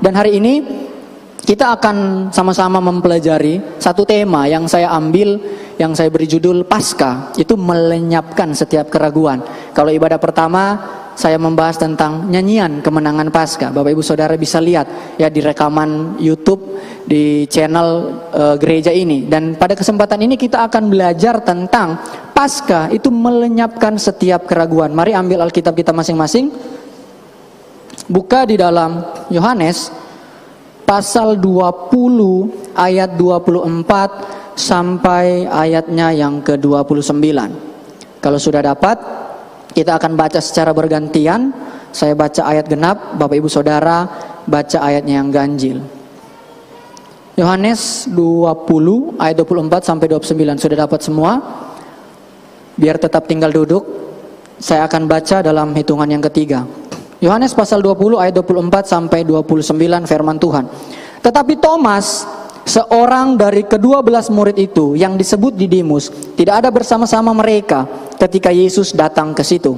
Dan hari ini kita akan sama-sama mempelajari satu tema yang saya ambil, yang saya beri judul Paskah, itu melenyapkan setiap keraguan. Kalau ibadah pertama saya membahas tentang nyanyian kemenangan Paskah. Bapak Ibu Saudara bisa lihat ya di rekaman YouTube di channel gereja ini. Dan pada kesempatan ini kita akan belajar tentang Paskah itu melenyapkan setiap keraguan. Mari ambil Alkitab kita masing-masing. Buka di dalam Yohanes pasal 20 ayat 24 sampai ayatnya yang ke-29. Kalau sudah dapat, kita akan baca secara bergantian. Saya baca ayat genap, Bapak Ibu Saudara baca ayatnya yang ganjil. Yohanes 20 ayat 24 sampai 29. Sudah dapat semua? Biar tetap tinggal duduk, saya akan baca dalam hitungan yang ketiga. Yohanes pasal 20 ayat 24 sampai 29 firman Tuhan. Tetapi Thomas, seorang dari ke-12 murid itu yang disebut Didimus, tidak ada bersama-sama mereka ketika Yesus datang ke situ.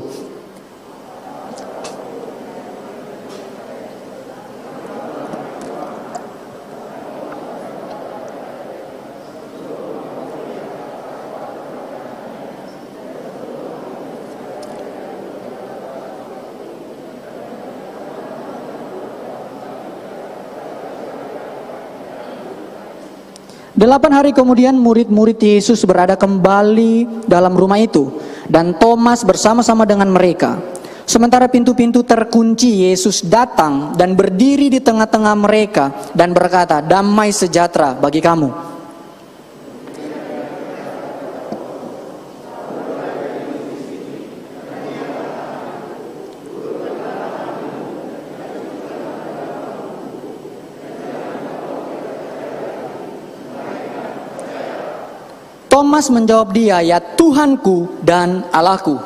Delapan hari kemudian murid-murid Yesus berada kembali dalam rumah itu, dan Thomas bersama-sama dengan mereka. Sementara pintu-pintu terkunci, Yesus datang dan berdiri di tengah-tengah mereka dan berkata, "Damai sejahtera bagi kamu." Thomas menjawab dia, "Ya Tuhanku dan Allahku."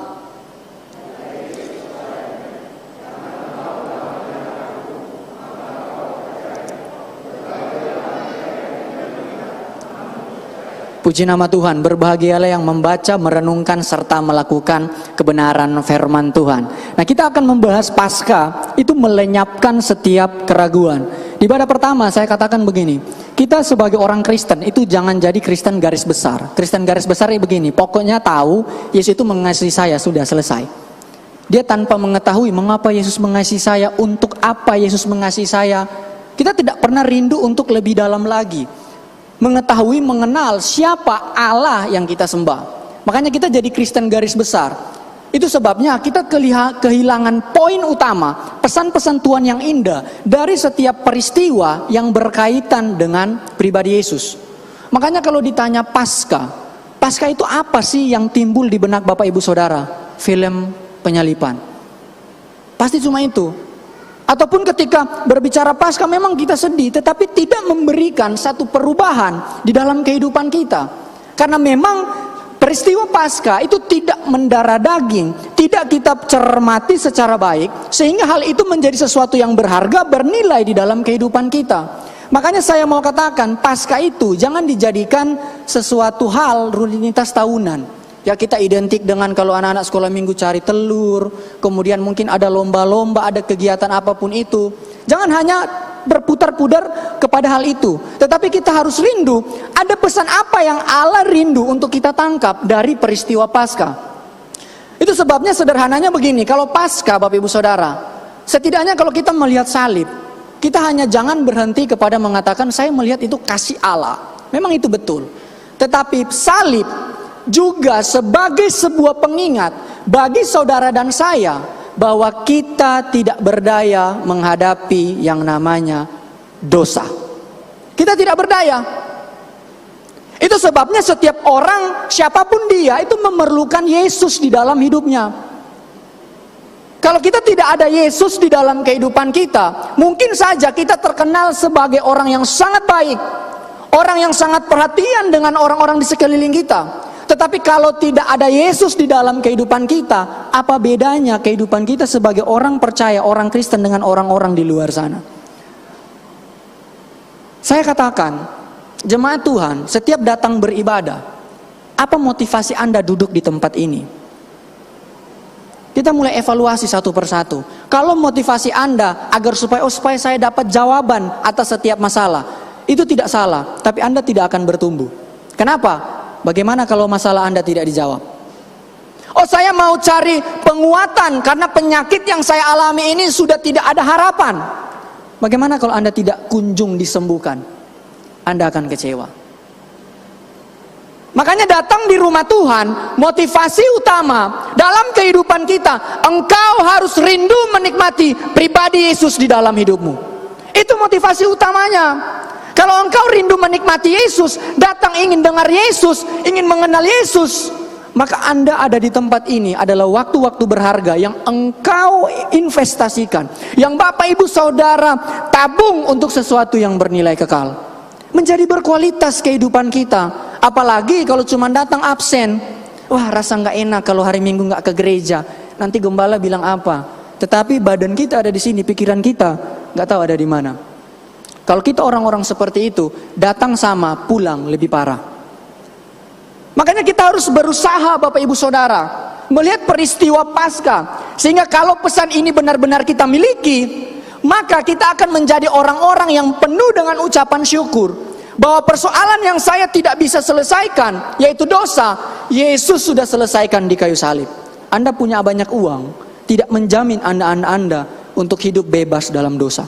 Puji nama Tuhan, berbahagialah yang membaca, merenungkan, serta melakukan kebenaran firman Tuhan. Nah, kita akan membahas Paskah, itu melenyapkan setiap keraguan. Di ibadah pertama saya katakan begini, kita sebagai orang Kristen itu jangan jadi Kristen garis besar. Kristen garis besar ini begini, pokoknya tahu Yesus itu mengasihi saya, sudah selesai. Dia tanpa mengetahui mengapa Yesus mengasihi saya, untuk apa Yesus mengasihi saya. Kita tidak pernah rindu untuk lebih dalam lagi, mengetahui, mengenal siapa Allah yang kita sembah. Makanya kita jadi Kristen garis besar. Itu sebabnya kita kehilangan poin utama, pesan-pesan Tuhan yang indah dari setiap peristiwa yang berkaitan dengan pribadi Yesus. Makanya kalau ditanya Paskah itu apa sih yang timbul di benak Bapak Ibu Saudara? Film penyalipan. Pasti cuma itu. Ataupun ketika berbicara Paskah memang kita sedih, tetapi tidak memberikan satu perubahan di dalam kehidupan kita. Karena memang peristiwa Paskah itu tidak mendarah daging, tidak kita cermati secara baik, sehingga hal itu menjadi sesuatu yang berharga, bernilai di dalam kehidupan kita. Makanya saya mau katakan, Paskah itu jangan dijadikan sesuatu hal rutinitas tahunan. Ya, kita identik dengan kalau anak-anak sekolah minggu cari telur, kemudian mungkin ada lomba-lomba, ada kegiatan apapun itu. Jangan hanya berputar-putar kepada hal itu, tetapi kita harus rindu, ada pesan apa yang Allah rindu untuk kita tangkap dari peristiwa Paskah. Itu sebabnya sederhananya begini, kalau Paskah Bapak Ibu Saudara, setidaknya kalau kita melihat salib, kita hanya jangan berhenti kepada mengatakan saya melihat itu kasih Allah. Memang itu betul. Tetapi salib juga sebagai sebuah pengingat bagi saudara dan saya bahwa kita tidak berdaya menghadapi yang namanya dosa. Kita tidak berdaya. Itu sebabnya setiap orang, siapapun dia, itu memerlukan Yesus di dalam hidupnya. Kalau kita tidak ada Yesus di dalam kehidupan kita, mungkin saja kita terkenal sebagai orang yang sangat baik, orang yang sangat perhatian dengan orang-orang di sekeliling kita. Tetapi kalau tidak ada Yesus di dalam kehidupan kita, apa bedanya kehidupan kita sebagai orang percaya, orang Kristen dengan orang-orang di luar sana? Saya katakan, jemaat Tuhan, setiap datang beribadah, apa motivasi Anda duduk di tempat ini? Kita mulai evaluasi satu persatu. Kalau motivasi Anda agar supaya saya dapat jawaban atas setiap masalah, itu tidak salah, tapi Anda tidak akan bertumbuh. Kenapa? Bagaimana kalau masalah Anda tidak dijawab? Oh, saya mau cari penguatan karena penyakit yang saya alami ini sudah tidak ada harapan. Bagaimana kalau Anda tidak kunjung disembuhkan? Anda akan kecewa. Makanya datang di rumah Tuhan, motivasi utama dalam kehidupan kita, engkau harus rindu menikmati pribadi Yesus di dalam hidupmu. Itu motivasi utamanya. Kalau engkau rindu menikmati Yesus, datang ingin dengar Yesus, ingin mengenal Yesus, maka Anda ada di tempat ini adalah waktu-waktu berharga yang engkau investasikan, yang Bapak Ibu Saudara tabung untuk sesuatu yang bernilai kekal. Menjadi berkualitas kehidupan kita. Apalagi kalau cuma datang absen. Wah, rasa nggak enak kalau hari Minggu nggak ke gereja. Nanti gembala bilang apa? Tetapi badan kita ada di sini, pikiran kita nggak tahu ada di mana. Kalau kita orang-orang seperti itu, datang sama, pulang lebih parah. Makanya kita harus berusaha, Bapak Ibu Saudara, melihat peristiwa Paskah, sehingga kalau pesan ini benar-benar kita miliki, maka kita akan menjadi orang-orang yang penuh dengan ucapan syukur. Bahwa persoalan yang saya tidak bisa selesaikan, yaitu dosa, Yesus sudah selesaikan di kayu salib. Anda punya banyak uang, tidak menjamin Anda untuk hidup bebas dalam dosa.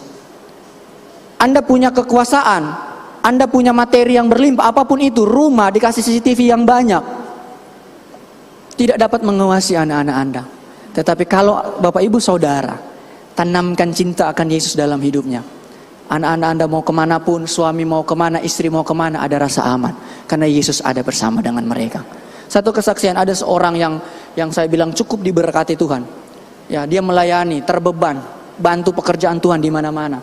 Anda punya kekuasaan, Anda punya materi yang berlimpah, apapun itu, rumah, dikasih CCTV yang banyak, tidak dapat menguasai anak-anak Anda. Tetapi kalau Bapak Ibu Saudara tanamkan cinta akan Yesus dalam hidupnya, anak-anak Anda mau kemanapun, suami mau kemana, istri mau kemana, ada rasa aman. Karena Yesus ada bersama dengan mereka. Satu kesaksian, ada seorang yang saya bilang cukup diberkati Tuhan. Ya, dia melayani, terbeban, bantu pekerjaan Tuhan di mana-mana.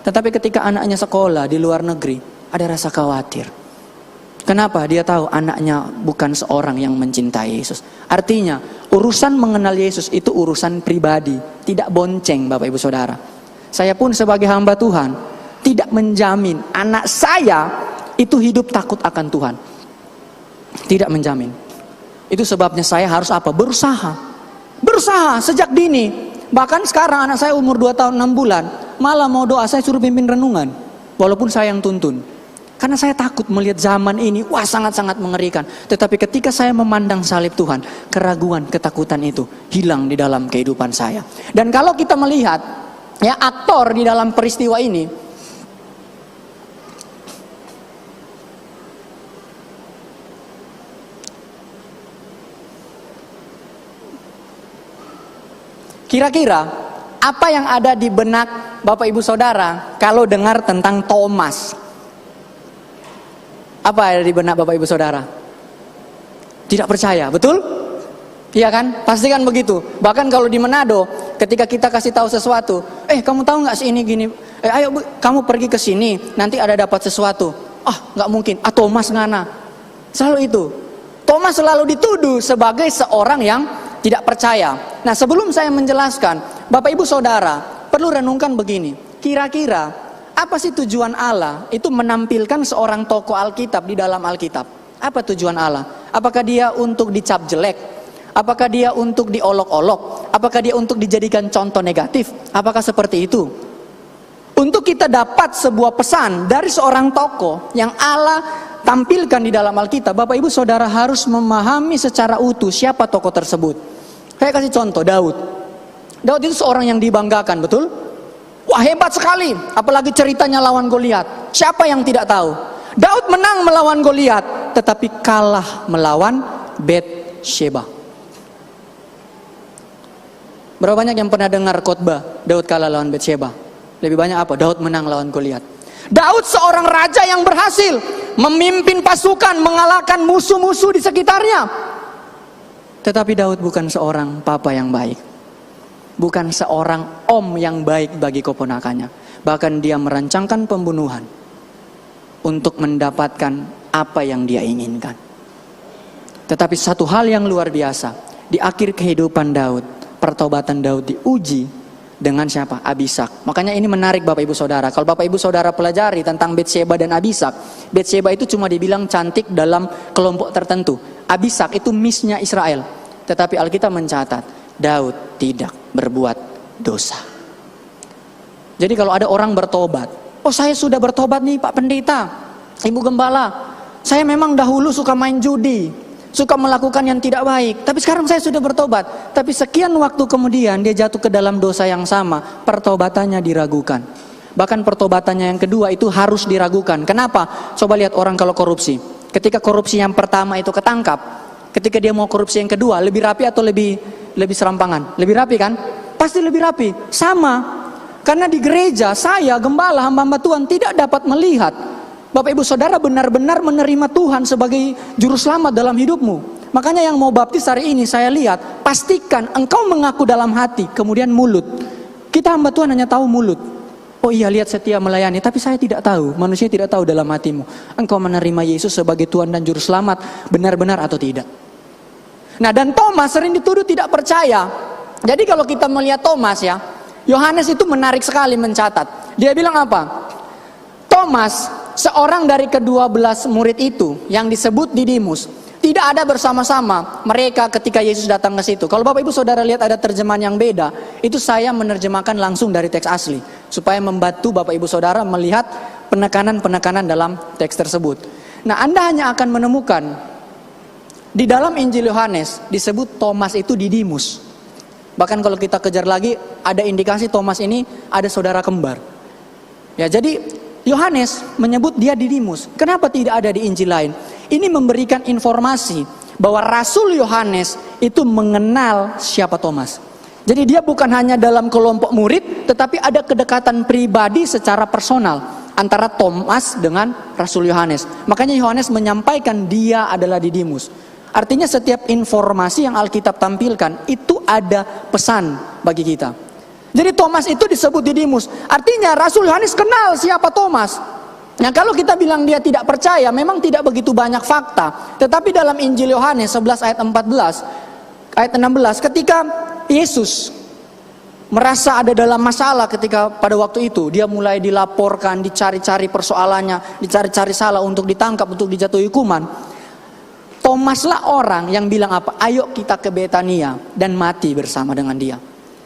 Tetapi ketika anaknya sekolah di luar negeri, ada rasa khawatir. Kenapa? Dia tahu anaknya bukan seorang yang mencintai Yesus. Artinya, urusan mengenal Yesus itu urusan pribadi, tidak bonceng, Bapak Ibu Saudara. Saya pun sebagai hamba Tuhan tidak menjamin anak saya itu hidup takut akan Tuhan. Tidak menjamin. Itu sebabnya saya harus apa? Berusaha. Berusaha sejak dini. Bahkan sekarang anak saya umur 2 tahun 6 bulan, malah mau doa saya suruh pimpin renungan. Walaupun saya yang tuntun. Karena saya takut melihat zaman ini, wah sangat-sangat mengerikan. Tetapi ketika saya memandang salib Tuhan, keraguan, ketakutan itu hilang di dalam kehidupan saya. Dan kalau kita melihat ya aktor di dalam peristiwa ini, kira-kira apa yang ada di benak Bapak Ibu Saudara kalau dengar tentang Thomas? Apa ada di benak Bapak Ibu Saudara? Tidak percaya, betul? Iya kan? Pasti kan begitu. Bahkan kalau di Manado, ketika kita kasih tahu sesuatu, kamu tahu nggak sih ini gini? Ayo kamu pergi ke sini, nanti ada dapat sesuatu. Nggak mungkin. Thomas ngana. Selalu itu. Thomas selalu dituduh sebagai seorang yang tidak percaya. Nah, sebelum saya menjelaskan, Bapak Ibu Saudara perlu renungkan begini. Kira-kira apa sih tujuan Allah itu menampilkan seorang tokoh Alkitab di dalam Alkitab? Apa tujuan Allah? Apakah dia untuk dicap jelek? Apakah dia untuk diolok-olok? Apakah dia untuk dijadikan contoh negatif? Apakah seperti itu? Untuk kita dapat sebuah pesan dari seorang tokoh yang Allah tampilkan di dalam Alkitab, Bapak Ibu Saudara harus memahami secara utuh siapa tokoh tersebut. Saya kasih contoh, Daud. Daud itu seorang yang dibanggakan, betul? Wah, hebat sekali, apalagi ceritanya lawan Goliat. Siapa yang tidak tahu? Daud menang melawan Goliat, tetapi kalah melawan Batsheba. Berapa banyak yang pernah dengar khotbah Daud kalah lawan Batsheba? Lebih banyak apa? Daud menang lawan Goliat. Daud seorang raja yang berhasil memimpin pasukan, mengalahkan musuh-musuh di sekitarnya. Tetapi Daud bukan seorang papa yang baik. Bukan seorang om yang baik bagi keponakannya. Bahkan dia merancangkan pembunuhan untuk mendapatkan apa yang dia inginkan. Tetapi satu hal yang luar biasa, di akhir kehidupan Daud, pertobatan Daud diuji dengan siapa? Abisak. Makanya ini menarik Bapak Ibu Saudara. Kalau Bapak Ibu Saudara pelajari tentang Batsheba dan Abisak, Batsheba itu cuma dibilang cantik dalam kelompok tertentu. Abisak itu misnya Israel. Tetapi Alkitab mencatat Daud tidak berbuat dosa. Jadi kalau ada orang bertobat, oh saya sudah bertobat nih Pak Pendeta, Ibu Gembala, saya memang dahulu suka main judi, suka melakukan yang tidak baik, tapi sekarang saya sudah bertobat. Tapi sekian waktu kemudian dia jatuh ke dalam dosa yang sama, pertobatannya diragukan. Bahkan pertobatannya yang kedua itu harus diragukan. Kenapa? Coba lihat orang kalau korupsi. Ketika korupsi yang pertama itu ketangkap, ketika dia mau korupsi yang kedua, lebih rapi atau lebih serampangan? Lebih rapi kan? Pasti lebih rapi. Sama. Karena di gereja saya, gembala, hamba-hamba Tuhan tidak dapat melihat Bapak Ibu Saudara benar-benar menerima Tuhan sebagai juru selamat dalam hidupmu. Makanya yang mau baptis hari ini saya lihat, pastikan engkau mengaku dalam hati, kemudian mulut. Kita hamba Tuhan hanya tahu mulut. Oh iya, lihat setia melayani, tapi saya tidak tahu, manusia tidak tahu dalam hatimu. Engkau menerima Yesus sebagai Tuhan dan juru selamat benar-benar atau tidak. Nah, dan Thomas sering dituduh tidak percaya. Jadi kalau kita melihat Thomas ya, Yohanes itu menarik sekali mencatat. Dia bilang apa? Thomas, seorang dari ke-12 murid itu yang disebut Didimus, tidak ada bersama-sama mereka ketika Yesus datang ke situ. Kalau Bapak Ibu Saudara lihat ada terjemahan yang beda, itu saya menerjemahkan langsung dari teks asli supaya membantu Bapak Ibu Saudara melihat penekanan-penekanan dalam teks tersebut. Nah, Anda hanya akan menemukan di dalam Injil Yohanes disebut Thomas itu Didimus. Bahkan kalau kita kejar lagi ada indikasi Thomas ini ada saudara kembar. Ya, jadi Yohanes menyebut dia Didimus. Kenapa tidak ada di Injil lain? Ini memberikan informasi bahwa Rasul Yohanes itu mengenal siapa Thomas. Jadi dia bukan hanya dalam kelompok murid, tetapi ada kedekatan pribadi secara personal antara Thomas dengan Rasul Yohanes. Makanya Yohanes menyampaikan dia adalah Didimus. Artinya setiap informasi yang Alkitab tampilkan itu ada pesan bagi kita. Jadi Thomas itu disebut Didimus. Artinya Rasul Yohanes kenal siapa Thomas. Nah, kalau kita bilang dia tidak percaya, memang tidak begitu banyak fakta. Tetapi dalam Injil Yohanes 11 ayat 14, ayat 16, ketika Yesus merasa ada dalam masalah ketika pada waktu itu, dia mulai dilaporkan, dicari-cari persoalannya, dicari-cari salah untuk ditangkap, untuk dijatuhi hukuman. Thomaslah orang yang bilang apa? Ayo kita ke Betania dan mati bersama dengan dia.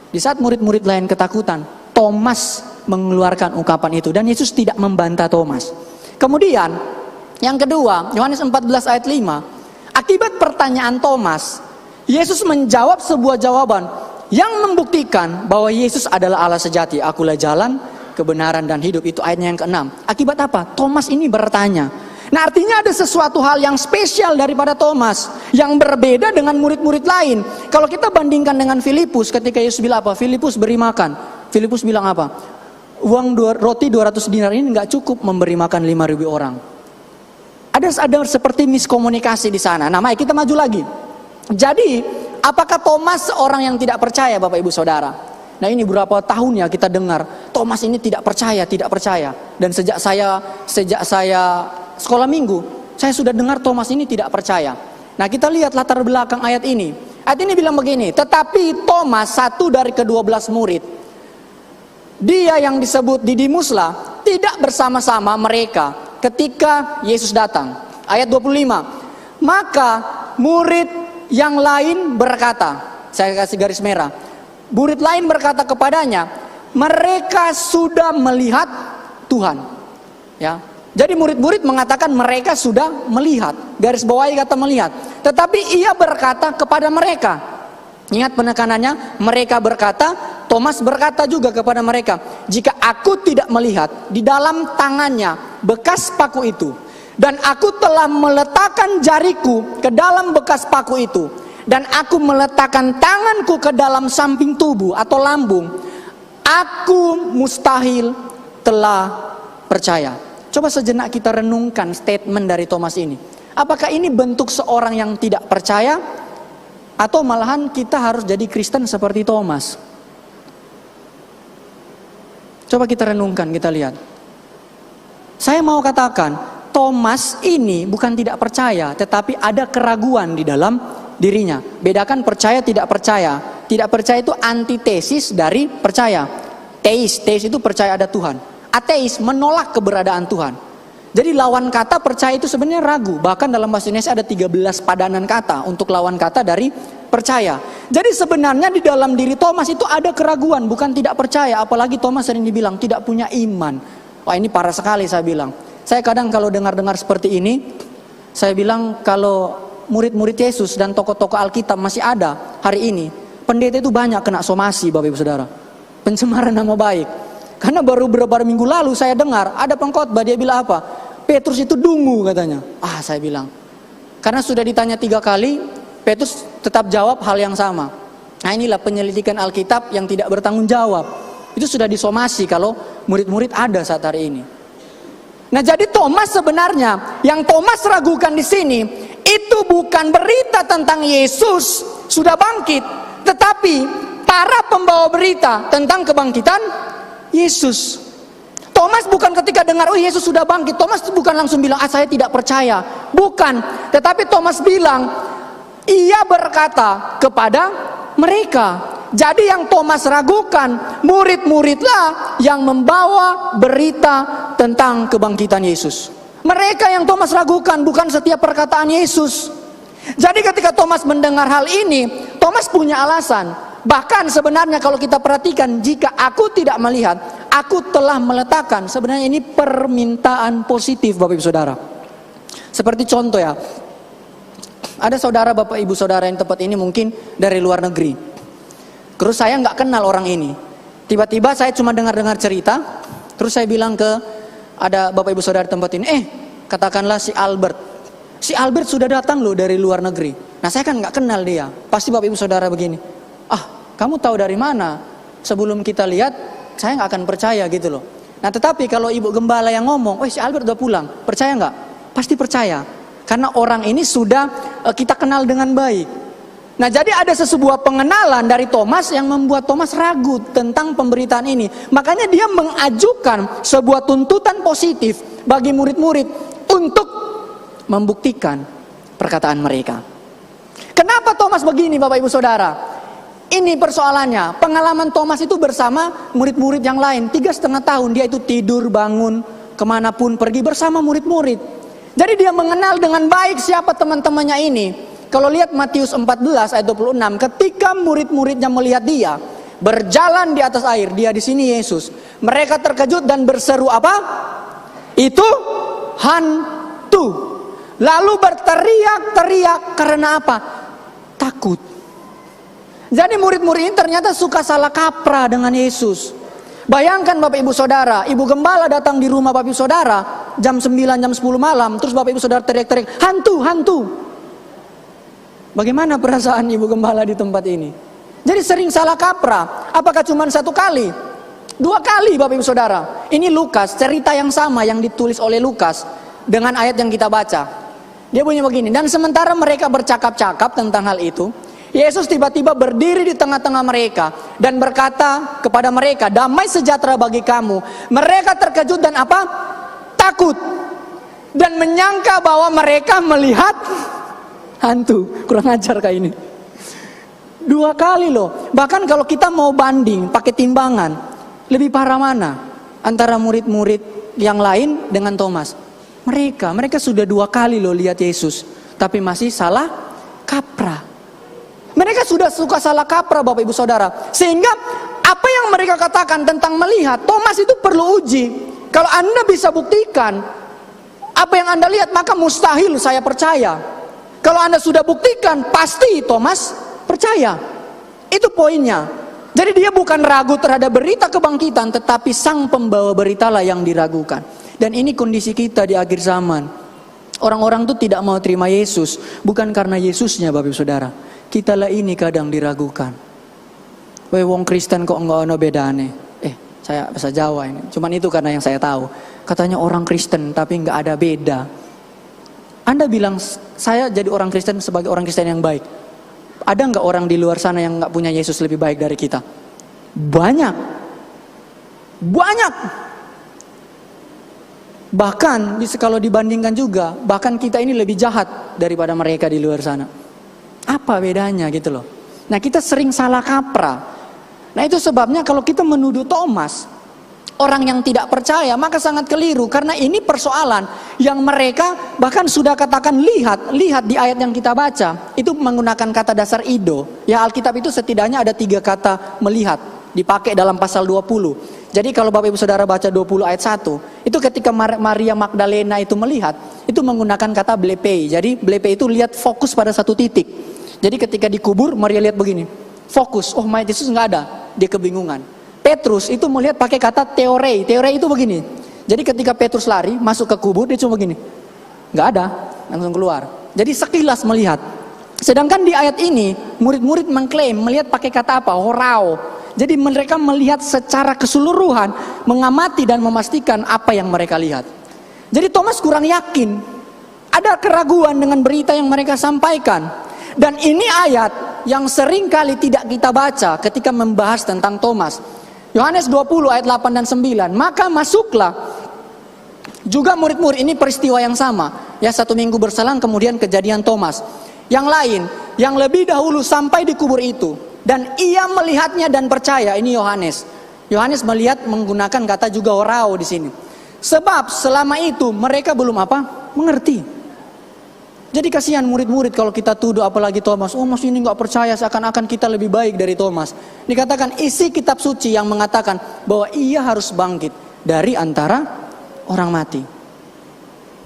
Di saat murid-murid lain ketakutan, Thomas mengeluarkan ungkapan itu dan Yesus tidak membantah Thomas. Kemudian yang kedua, Yohanes 14 ayat 5, akibat pertanyaan Thomas, Yesus menjawab sebuah jawaban yang membuktikan bahwa Yesus adalah Allah sejati. Akulah jalan, kebenaran dan hidup. Itu ayatnya yang ke-6. Akibat apa? Thomas ini bertanya. Nah, artinya ada sesuatu hal yang spesial daripada Thomas yang berbeda dengan murid-murid lain. Kalau kita bandingkan dengan Filipus, ketika Yesus bilang apa? Filipus beri makan. Filipus bilang apa? Roti 200 dinar ini nggak cukup memberi makan 5.000 orang. Ada seperti miskomunikasi di sana. Nah, mari kita maju lagi. Jadi, apakah Thomas seorang yang tidak percaya, Bapak Ibu Saudara? Nah, ini berapa tahun ya kita dengar Thomas ini tidak percaya. Dan sejak saya sekolah minggu, saya sudah dengar Thomas ini tidak percaya. Nah, kita lihat latar belakang ayat ini. Ayat ini bilang begini, tetapi Thomas, satu dari ke-12 murid, dia yang disebut Didimuslah, tidak bersama-sama mereka ketika Yesus datang. Ayat 25, maka murid yang lain berkata, saya kasih garis merah, murid lain berkata kepadanya, mereka sudah melihat Tuhan. Ya. Jadi murid-murid mengatakan mereka sudah melihat, garis bawahi kata melihat. Tetapi ia berkata kepada mereka, ingat penekanannya, mereka berkata, Thomas berkata juga kepada mereka, jika aku tidak melihat di dalam tangannya bekas paku itu, dan aku telah meletakkan jariku ke dalam bekas paku itu, dan aku meletakkan tanganku ke dalam samping tubuh atau lambung, aku mustahil telah percaya. Coba sejenak kita renungkan statement dari Thomas ini. Apakah ini bentuk seorang yang tidak percaya? Atau malahan kita harus jadi Kristen seperti Thomas? Coba kita renungkan, kita lihat. Saya mau katakan, Thomas ini bukan tidak percaya, tetapi ada keraguan di dalam dirinya. Bedakan percaya, tidak percaya. Tidak percaya itu antitesis dari percaya. Teis itu percaya ada Tuhan. Ateis menolak keberadaan Tuhan. Jadi lawan kata percaya itu sebenarnya ragu. Bahkan dalam bahasa Indonesia ada 13 padanan kata untuk lawan kata dari percaya. Jadi sebenarnya di dalam diri Thomas itu ada keraguan, bukan tidak percaya. Apalagi Thomas sering dibilang tidak punya iman. Wah, ini parah sekali saya bilang. Saya kadang kalau dengar-dengar seperti ini, saya bilang kalau murid-murid Yesus dan tokoh-tokoh Alkitab masih ada hari ini, pendeta itu banyak kena somasi, Bapak Ibu Saudara. Pencemaran nama baik. Karena baru beberapa minggu lalu saya dengar ada pengkhotbah, dia bilang apa? Petrus itu dungu katanya. Saya bilang, karena sudah ditanya 3 kali, Petrus tetap jawab hal yang sama. Nah, inilah penyelidikan Alkitab yang tidak bertanggung jawab. Itu sudah disomasi kalau murid-murid ada saat hari ini. Nah, jadi Thomas sebenarnya yang Thomas ragukan di sini itu bukan berita tentang Yesus sudah bangkit, tetapi para pembawa berita tentang kebangkitan Yesus. Thomas bukan ketika dengar, oh Yesus sudah bangkit, Thomas bukan langsung bilang, saya tidak percaya. Bukan, tetapi Thomas bilang, ia berkata kepada mereka. Jadi yang Thomas ragukan, murid-muridlah yang membawa berita tentang kebangkitan Yesus. Mereka yang Thomas ragukan, bukan setiap perkataan Yesus. Jadi ketika Thomas mendengar hal ini, Thomas punya alasan. Bahkan sebenarnya kalau kita perhatikan, jika aku tidak melihat, aku telah meletakkan. Sebenarnya ini permintaan positif, Bapak Ibu Saudara. Seperti contoh ya, ada saudara Bapak Ibu Saudara yang tempat ini mungkin dari luar negeri. Terus saya nggak kenal orang ini. Tiba-tiba saya cuma dengar-dengar cerita. Terus saya bilang ke ada Bapak Ibu Saudara tempat ini, katakanlah si Albert. Si Albert sudah datang loh dari luar negeri. Nah, saya kan nggak kenal dia. Pasti Bapak Ibu Saudara begini, kamu tahu dari mana? Sebelum kita lihat, saya nggak akan percaya gitu loh. Nah, tetapi kalau Ibu Gembala yang ngomong, si Albert udah pulang, percaya nggak? Pasti percaya. Karena orang ini sudah kita kenal dengan baik. Nah, jadi ada sebuah pengenalan dari Thomas yang membuat Thomas ragu tentang pemberitaan ini. Makanya dia mengajukan sebuah tuntutan positif bagi murid-murid untuk membuktikan perkataan mereka. Kenapa Thomas begini, Bapak Ibu Saudara? Ini persoalannya. Pengalaman Thomas itu bersama murid-murid yang lain. 3,5 tahun dia itu tidur, bangun, kemanapun pergi bersama murid-murid. Jadi dia mengenal dengan baik siapa teman-temannya ini. Kalau lihat Matius 14 ayat 26, ketika murid-muridnya melihat dia berjalan di atas air, dia di sini Yesus. Mereka terkejut dan berseru apa? Itu hantu. Lalu berteriak-teriak karena apa? Takut. Jadi murid-murid ini ternyata suka salah kaprah dengan Yesus. Bayangkan Bapak Ibu Saudara, Ibu Gembala datang di rumah Bapak Ibu Saudara jam 9, jam 10 malam, terus Bapak Ibu Saudara teriak-teriak, hantu, hantu. Bagaimana perasaan Ibu Gembala di tempat ini? Jadi sering salah kaprah. Apakah cuma 1 kali? 2 kali Bapak Ibu Saudara. Ini Lukas, cerita yang sama yang ditulis oleh Lukas dengan ayat yang kita baca. Dia bunyi begini, dan sementara mereka bercakap-cakap tentang hal itu, Yesus tiba-tiba berdiri di tengah-tengah mereka dan berkata kepada mereka, damai sejahtera bagi kamu. Mereka terkejut dan apa? Takut. Dan menyangka bahwa mereka melihat hantu. Kurang ajar kayak ini. 2 kali loh. Bahkan kalau kita mau banding pakai timbangan, lebih parah mana antara murid-murid yang lain dengan Thomas? Mereka sudah 2 kali loh lihat Yesus, tapi masih salah kaprah. Mereka sudah suka salah kaprah Bapak Ibu Saudara. Sehingga apa yang mereka katakan tentang melihat, Thomas itu perlu uji. Kalau Anda bisa buktikan apa yang Anda lihat, maka mustahil saya percaya. Kalau Anda sudah buktikan, pasti Thomas percaya. Itu poinnya. Jadi dia bukan ragu terhadap berita kebangkitan, tetapi sang pembawa beritalah yang diragukan. Dan ini kondisi kita di akhir zaman. Orang-orang tuh tidak mau terima Yesus, bukan karena Yesusnya Bapak Ibu Saudara. Kita lah ini kadang diragukan. Wong Kristen kok enggak ada bedane. Saya bahasa Jawa ini. Cuman itu karena yang saya tahu. Katanya orang Kristen tapi enggak ada beda. Anda bilang saya jadi orang Kristen sebagai orang Kristen yang baik. Ada enggak orang di luar sana yang enggak punya Yesus lebih baik dari kita? Banyak. Banyak. Bahkan kalau dibandingkan juga, bahkan kita ini lebih jahat daripada mereka di luar sana. Apa bedanya gitu loh. Nah, kita sering salah kaprah. Nah, itu sebabnya kalau kita menuduh Thomas, orang yang tidak percaya, maka sangat keliru. Karena ini persoalan yang mereka bahkan sudah katakan lihat di ayat yang kita baca. Itu menggunakan kata dasar ido. Ya, Alkitab itu setidaknya ada 3 kata melihat dipakai dalam pasal 20. Jadi kalau Bapak Ibu Saudara baca 20 ayat 1, itu ketika Maria Magdalena itu melihat, itu menggunakan kata blepei. Jadi blepei itu lihat fokus pada satu titik. Jadi ketika dikubur, Maria lihat begini, fokus, oh mayat Yesus nggak ada, dia kebingungan. Petrus itu melihat pakai kata teorei itu begini. Jadi ketika Petrus lari, masuk ke kubur, dia cuma begini, nggak ada, langsung keluar. Jadi sekilas melihat. Sedangkan di ayat ini, murid-murid mengklaim, melihat pakai kata apa? Horao. Jadi mereka melihat secara keseluruhan, mengamati dan memastikan apa yang mereka lihat. Jadi Thomas kurang yakin, ada keraguan dengan berita yang mereka sampaikan. Dan ini ayat yang sering kali tidak kita baca ketika membahas tentang Thomas. Yohanes 20 ayat 8 dan 9. Maka masuklah juga murid-murid, ini peristiwa yang sama. Ya, 1 minggu berselang kemudian kejadian Thomas. Yang lain, yang lebih dahulu sampai di kubur itu. Dan ia melihatnya dan percaya. Ini Yohanes. Yohanes melihat menggunakan kata juga orao di sini. Sebab selama itu mereka belum apa? Mengerti. Jadi kasihan murid-murid kalau kita tuduh, apalagi Thomas. Oh, Mas ini nggak percaya, seakan-akan kita lebih baik dari Thomas. Dikatakan isi kitab suci yang mengatakan bahwa ia harus bangkit dari antara orang mati.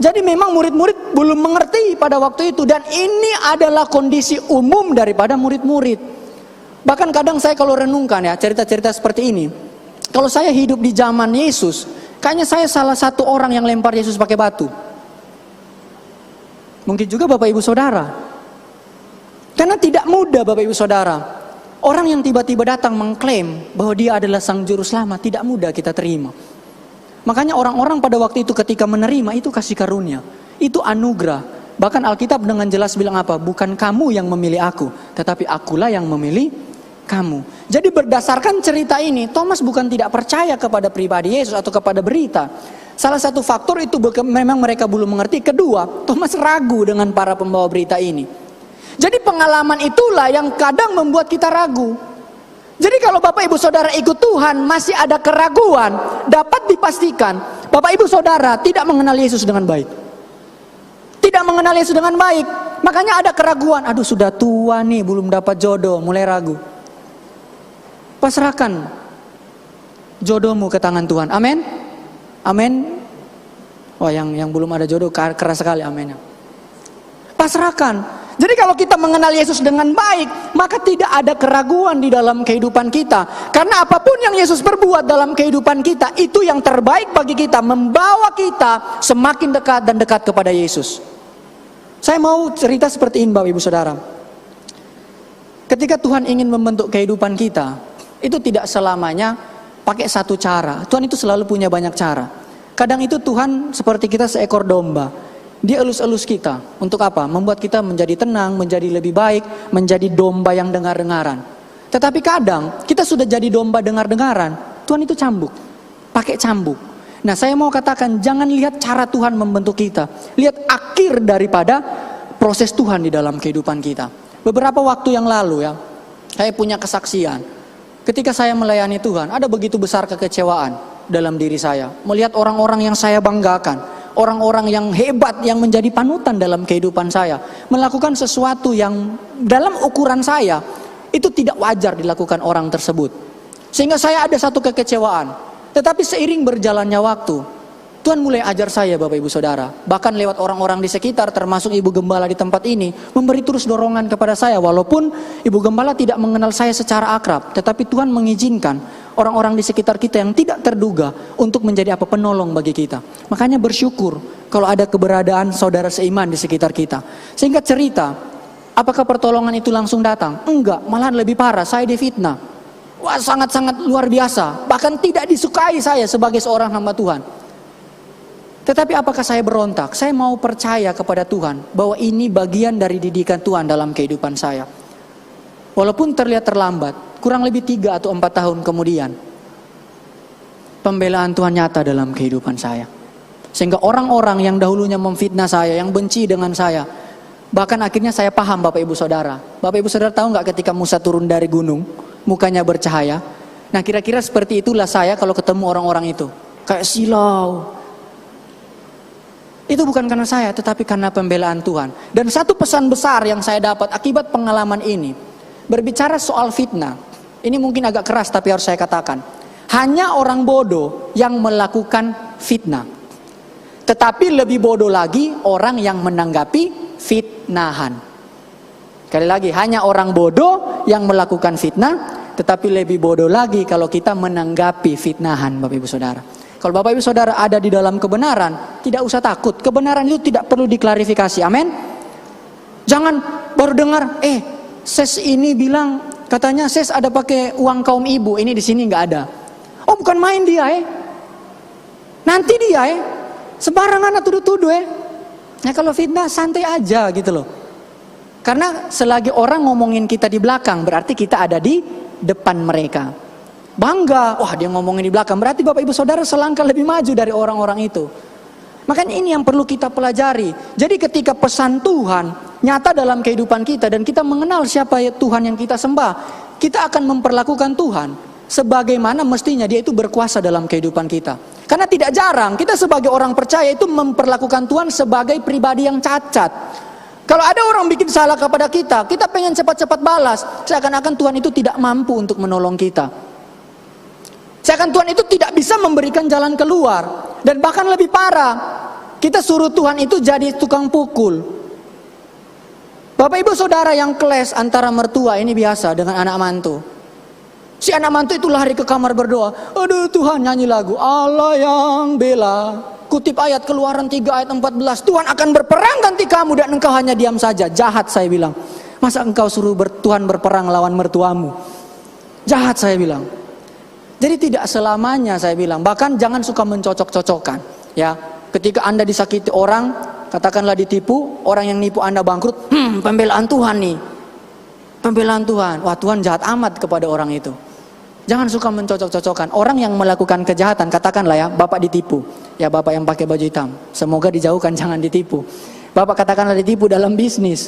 Jadi memang murid-murid belum mengerti pada waktu itu. Dan ini adalah kondisi umum daripada murid-murid. Bahkan kadang saya kalau renungkan ya cerita-cerita seperti ini, kalau saya hidup di zaman Yesus, kayaknya saya salah satu orang yang lempar Yesus pakai batu. Mungkin juga Bapak Ibu Saudara. Karena tidak mudah Bapak Ibu Saudara. Orang yang tiba-tiba datang mengklaim bahwa dia adalah Sang Juru Selamat, tidak mudah kita terima. Makanya orang-orang pada waktu itu ketika menerima itu kasih karunia, itu anugerah. Bahkan Alkitab dengan jelas bilang apa? Bukan kamu yang memilih aku, tetapi akulah yang memilih kamu. Jadi berdasarkan cerita ini, Thomas bukan tidak percaya kepada pribadi Yesus atau kepada berita. Salah satu faktor itu memang mereka belum mengerti. Kedua, Thomas ragu dengan para pembawa berita ini. Jadi pengalaman itulah yang kadang membuat kita ragu. Jadi kalau Bapak Ibu Saudara ikut Tuhan masih ada keraguan, dapat dipastikan Bapak Ibu Saudara tidak mengenal Yesus dengan baik. Tidak mengenal Yesus dengan baik. Makanya ada keraguan. Aduh sudah tua nih, belum dapat jodoh, mulai ragu. Pasrahkan jodohmu ke tangan Tuhan. Amin. Amin. Wah, yang belum ada jodoh keras sekali aminnya. Pasrahkan. Jadi kalau kita mengenal Yesus dengan baik, maka tidak ada keraguan di dalam kehidupan kita. Karena apapun yang Yesus perbuat dalam kehidupan kita, itu yang terbaik bagi kita, membawa kita semakin dekat dan dekat kepada Yesus. Saya mau cerita seperti ini Bapak Ibu Saudara. Ketika Tuhan ingin membentuk kehidupan kita, itu tidak selamanya pakai satu cara. Tuhan itu selalu punya banyak cara. Kadang itu Tuhan seperti kita seekor domba. Dia elus-elus kita. Untuk apa? Membuat kita menjadi tenang, menjadi lebih baik, menjadi domba yang dengar-dengaran. Tetapi kadang kita sudah jadi domba dengar-dengaran, Tuhan itu cambuk. Pakai cambuk. Nah, saya mau katakan jangan lihat cara Tuhan membentuk kita. Lihat akhir daripada proses Tuhan di dalam kehidupan kita. Beberapa waktu yang lalu ya, saya punya kesaksian. Ketika saya melayani Tuhan, ada begitu besar kekecewaan dalam diri saya. Melihat orang-orang yang saya banggakan, orang-orang yang hebat yang menjadi panutan dalam kehidupan saya, melakukan sesuatu yang dalam ukuran saya, itu tidak wajar dilakukan orang tersebut. Sehingga saya ada satu kekecewaan. Tetapi seiring berjalannya waktu, Tuhan mulai ajar saya Bapak Ibu Saudara. Bahkan lewat orang-orang di sekitar, termasuk Ibu Gembala di tempat ini, memberi terus dorongan kepada saya. Walaupun Ibu Gembala tidak mengenal saya secara akrab, tetapi Tuhan mengizinkan orang-orang di sekitar kita yang tidak terduga untuk menjadi apa? Penolong bagi kita. Makanya bersyukur kalau ada keberadaan saudara seiman di sekitar kita. Sehingga cerita, apakah pertolongan itu langsung datang? Enggak, malahan lebih parah, saya difitnah. Wah, sangat-sangat luar biasa. Bahkan tidak disukai saya sebagai seorang hamba Tuhan. Tetapi apakah saya berontak? Saya mau percaya kepada Tuhan bahwa ini bagian dari didikan Tuhan dalam kehidupan saya. Walaupun terlihat terlambat, kurang lebih 3 atau 4 tahun kemudian, pembelaan Tuhan nyata dalam kehidupan saya. Sehingga orang-orang yang dahulunya memfitnah saya, yang benci dengan saya, bahkan akhirnya saya paham Bapak Ibu Saudara. Bapak Ibu Saudara tahu nggak ketika Musa turun dari gunung, mukanya bercahaya? Nah kira-kira seperti itulah saya kalau ketemu orang-orang itu. Kayak silau. Itu bukan karena saya, tetapi karena pembelaan Tuhan. Dan satu pesan besar yang saya dapat akibat pengalaman ini, berbicara soal fitnah. Ini mungkin agak keras tapi harus saya katakan. Hanya orang bodoh yang melakukan fitnah. Tetapi lebih bodoh lagi orang yang menanggapi fitnahan. Sekali lagi, hanya orang bodoh yang melakukan fitnah. Tetapi lebih bodoh lagi kalau kita menanggapi fitnahan, Bapak Ibu Saudara. Kalau Bapak Ibu Saudara ada di dalam kebenaran, tidak usah takut. Kebenaran itu tidak perlu diklarifikasi. Amin. Jangan baru dengar, Ses ini bilang, katanya Ses ada pakai uang kaum ibu, ini di sini nggak ada. Oh bukan main dia, nanti dia, sembarangan tuduh-tuduh, Nah kalau fitnah santai aja gitu loh. Karena selagi orang ngomongin kita di belakang, berarti kita ada di depan mereka. Bangga, wah dia ngomongin di belakang, berarti Bapak Ibu Saudara selangkah lebih maju dari orang-orang itu. Makanya ini yang perlu kita pelajari. Jadi ketika pesan Tuhan nyata dalam kehidupan kita dan kita mengenal siapa Tuhan yang kita sembah, kita akan memperlakukan Tuhan sebagaimana mestinya dia itu berkuasa dalam kehidupan kita. Karena tidak jarang kita sebagai orang percaya itu memperlakukan Tuhan sebagai pribadi yang cacat. Kalau ada orang bikin salah kepada kita, kita pengen cepat-cepat balas. Seakan-akan Tuhan itu tidak mampu untuk menolong kita. Seakan Tuhan itu tidak bisa memberikan jalan keluar. Dan bahkan lebih parah, kita suruh Tuhan itu jadi tukang pukul. Bapak Ibu Saudara yang keles antara mertua ini biasa dengan anak mantu. Si anak mantu itu lari ke kamar berdoa. Aduh Tuhan, nyanyi lagu Allah yang bela. Kutip ayat Keluaran 3 ayat 14. Tuhan akan berperang ganti kamu dan engkau hanya diam saja. Jahat saya bilang. Masa engkau suruh Tuhan berperang lawan mertuamu? Jahat saya bilang. Jadi tidak selamanya saya bilang. Bahkan jangan suka mencocok-cocokkan. Ya, ketika Anda disakiti orang, katakanlah ditipu, orang yang nipu Anda bangkrut. Pembelaan Tuhan nih. Pembelaan Tuhan. Wah Tuhan jahat amat kepada orang itu. Jangan suka mencocok-cocokkan. Orang yang melakukan kejahatan, katakanlah ya, Bapak ditipu. Ya Bapak yang pakai baju hitam, semoga dijauhkan, jangan ditipu. Bapak katakanlah ditipu dalam bisnis.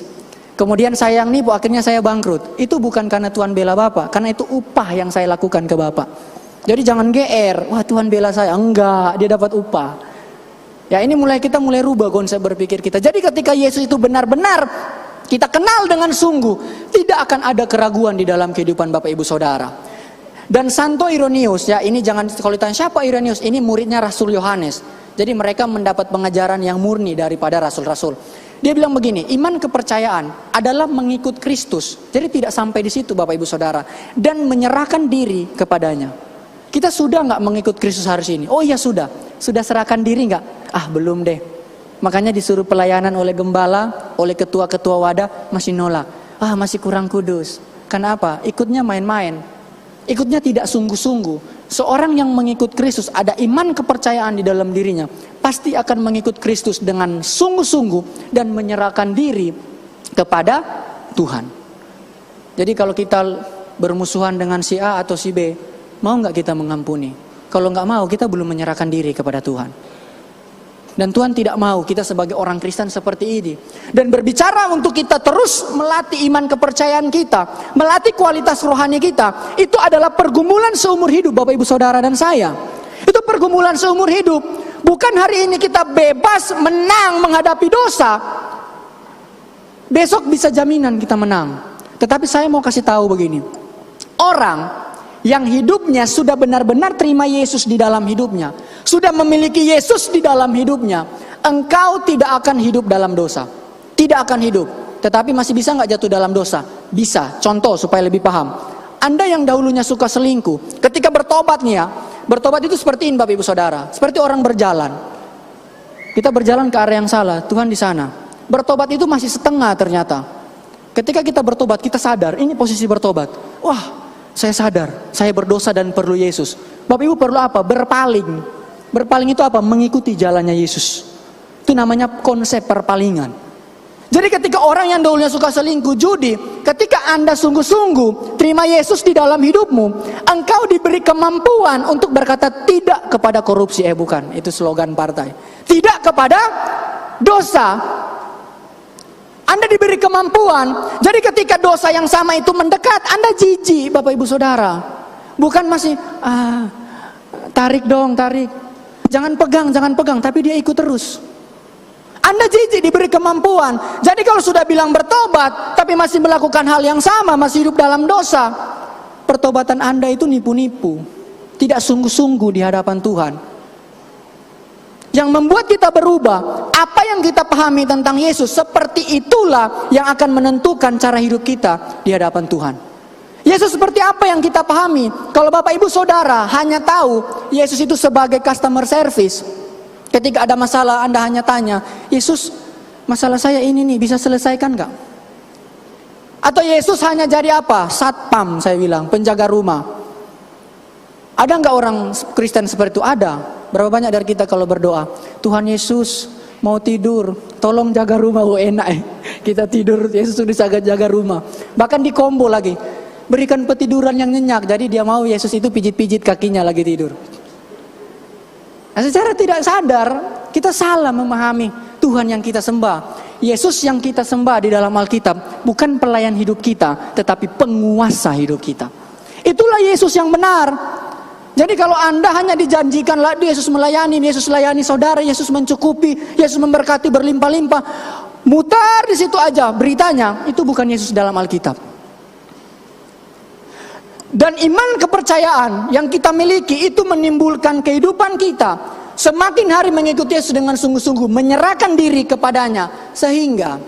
Kemudian saya yang nipu, akhirnya saya bangkrut. Itu bukan karena Tuhan bela Bapak, karena itu upah yang saya lakukan ke Bapak. Jadi jangan GR, wah Tuhan bela saya. Enggak, dia dapat upah. Ya ini kita mulai rubah konsep berpikir kita. Jadi ketika Yesus itu benar-benar kita kenal dengan sungguh, tidak akan ada keraguan di dalam kehidupan Bapak Ibu Saudara. Dan Santo Irenaeus, ya ini jangan, kalau ditanya siapa Irenaeus, ini muridnya Rasul Yohanes. Jadi mereka mendapat pengajaran yang murni daripada rasul-rasul. Dia bilang begini, iman kepercayaan adalah mengikut Kristus. Jadi tidak sampai di situ Bapak Ibu Saudara. Dan menyerahkan diri kepadanya. Kita sudah nggak mengikut Kristus hari ini? Oh iya sudah. Sudah serahkan diri nggak? Ah belum deh. Makanya disuruh pelayanan oleh gembala, oleh ketua-ketua wadah, masih nolak. Ah masih kurang kudus. Kenapa? Ikutnya main-main. Ikutnya tidak sungguh-sungguh. Seorang yang mengikut Kristus, ada iman kepercayaan di dalam dirinya, pasti akan mengikut Kristus dengan sungguh-sungguh dan menyerahkan diri kepada Tuhan. Jadi kalau kita bermusuhan dengan si A atau si B, mau nggak kita mengampuni? Kalau nggak mau, kita belum menyerahkan diri kepada Tuhan. Dan Tuhan tidak mau kita sebagai orang Kristen seperti ini. Dan berbicara untuk kita terus melatih iman kepercayaan kita, melatih kualitas rohani kita, itu adalah pergumulan seumur hidup Bapak Ibu Saudara dan saya. Itu pergumulan seumur hidup. Bukan hari ini kita bebas menang menghadapi dosa, besok bisa jaminan kita menang. Tetapi saya mau kasih tahu begini. Orang yang hidupnya sudah benar-benar terima Yesus di dalam hidupnya, sudah memiliki Yesus di dalam hidupnya, engkau tidak akan hidup dalam dosa. Tidak akan hidup. Tetapi masih bisa nggak jatuh dalam dosa? Bisa. Contoh supaya lebih paham. Anda yang dahulunya suka selingkuh, ketika bertobat nih ya, bertobat itu seperti ini Bapak Ibu Saudara, seperti orang berjalan. Kita berjalan ke arah yang salah, Tuhan di sana. Bertobat itu masih setengah ternyata. Ketika kita bertobat, kita sadar, ini posisi bertobat. Wah, saya sadar, saya berdosa dan perlu Yesus. Bapak Ibu perlu apa? Berpaling. Berpaling itu apa? Mengikuti jalannya Yesus. Itu namanya konsep perpalingan. Jadi ketika orang yang dahulunya suka selingkuh, judi, ketika Anda sungguh-sungguh terima Yesus di dalam hidupmu, engkau diberi kemampuan untuk berkata tidak kepada korupsi. Bukan, itu slogan partai. Tidak kepada dosa. Anda diberi kemampuan. Jadi ketika dosa yang sama itu mendekat, Anda jijik Bapak Ibu Saudara. Bukan masih tarik dong, tarik. Jangan pegang, tapi dia ikut terus. Anda jijik diberi kemampuan. Jadi kalau sudah bilang bertobat, tapi masih melakukan hal yang sama, masih hidup dalam dosa, pertobatan Anda itu nipu-nipu. Tidak sungguh-sungguh di hadapan Tuhan. Yang membuat kita berubah, apa yang kita pahami tentang Yesus, seperti itulah yang akan menentukan cara hidup kita di hadapan Tuhan. Yesus seperti apa yang kita pahami? Kalau Bapak Ibu Saudara hanya tahu Yesus itu sebagai customer service, ketika ada masalah Anda hanya tanya, Yesus, masalah saya ini nih, bisa selesaikan gak? Atau Yesus hanya jadi apa? Satpam, saya bilang, penjaga rumah. Ada gak orang Kristen seperti itu? Ada. Berapa banyak dari kita kalau berdoa, Tuhan Yesus mau tidur, tolong jaga rumah. Enak kita tidur, Yesus sudah jaga rumah. Bahkan di combo lagi, berikan petiduran yang nyenyak. Jadi dia mau Yesus itu pijit-pijit kakinya lagi tidur. Nah, secara tidak sadar kita salah memahami Tuhan yang kita sembah. Yesus yang kita sembah di dalam Alkitab bukan pelayan hidup kita, tetapi penguasa hidup kita. Itulah Yesus yang benar. Jadi kalau Anda hanya dijanjikan Yesus melayani saudara, Yesus mencukupi, Yesus memberkati berlimpah-limpah, mutar di situ aja beritanya, itu bukan Yesus dalam Alkitab. Dan iman kepercayaan yang kita miliki itu menimbulkan kehidupan kita semakin hari mengikuti Yesus dengan sungguh-sungguh, menyerahkan diri kepadanya, sehingga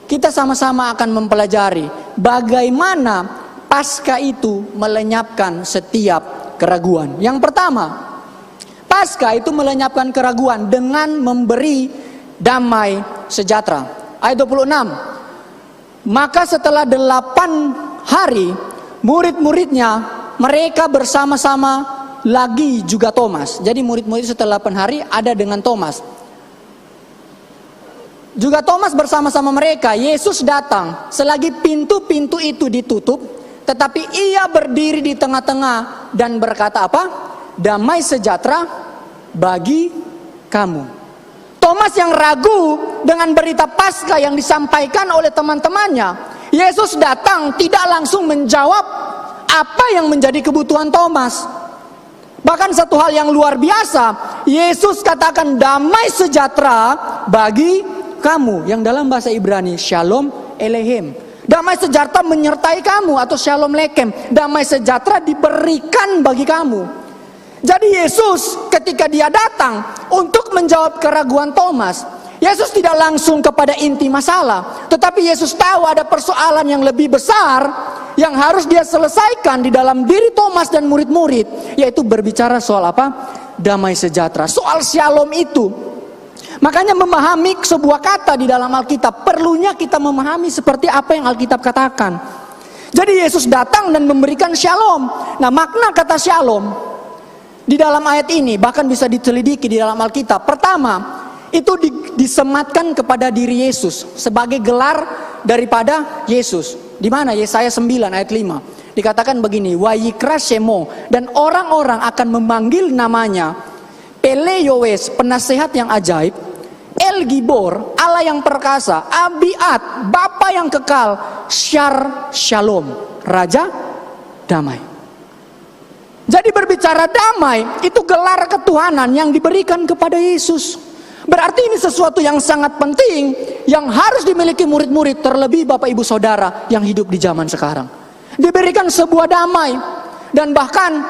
kita sama-sama akan mempelajari bagaimana Paskah itu melenyapkan setiap keraguan. Yang pertama, Paskah itu melenyapkan keraguan dengan memberi damai sejahtera. Ayat 26. Maka setelah 8 hari murid-muridnya mereka bersama-sama lagi juga Thomas. Jadi murid-murid setelah 8 hari ada dengan Thomas. Juga Thomas bersama-sama mereka. Yesus datang selagi pintu-pintu itu ditutup, tetapi ia berdiri di tengah-tengah dan berkata apa? Damai sejahtera bagi kamu. Thomas yang ragu dengan berita Paskah yang disampaikan oleh teman-temannya, Yesus datang tidak langsung menjawab apa yang menjadi kebutuhan Thomas. Bahkan satu hal yang luar biasa, Yesus katakan damai sejahtera bagi kamu, yang dalam bahasa Ibrani Shalom Elohim. Damai sejahtera menyertai kamu, atau Shalom Lekem. Damai sejahtera diberikan bagi kamu. Jadi Yesus ketika dia datang untuk menjawab keraguan Thomas, Yesus tidak langsung kepada inti masalah, tetapi Yesus tahu ada persoalan yang lebih besar yang harus dia selesaikan di dalam diri Thomas dan murid-murid, yaitu berbicara soal apa? Damai sejahtera, soal shalom itu. Makanya memahami sebuah kata di dalam Alkitab, perlunya kita memahami seperti apa yang Alkitab katakan. Jadi Yesus datang dan memberikan shalom. Nah, makna kata shalom di dalam ayat ini bahkan bisa ditelidiki di dalam Alkitab. Pertama, itu disematkan kepada diri Yesus sebagai gelar daripada Yesus. Di mana? Yesaya 9 ayat 5. Dikatakan begini, Wayikra Shemo, dan orang-orang akan memanggil namanya Pele Yowes, penasehat yang ajaib, El Gibor, Allah yang perkasa, Abiat, Bapa yang kekal, Syar Shalom, Raja damai. Jadi berbicara damai itu gelar ketuhanan yang diberikan kepada Yesus. Berarti ini sesuatu yang sangat penting yang harus dimiliki murid-murid, terlebih Bapak Ibu Saudara yang hidup di zaman sekarang. Diberikan sebuah damai. Dan bahkan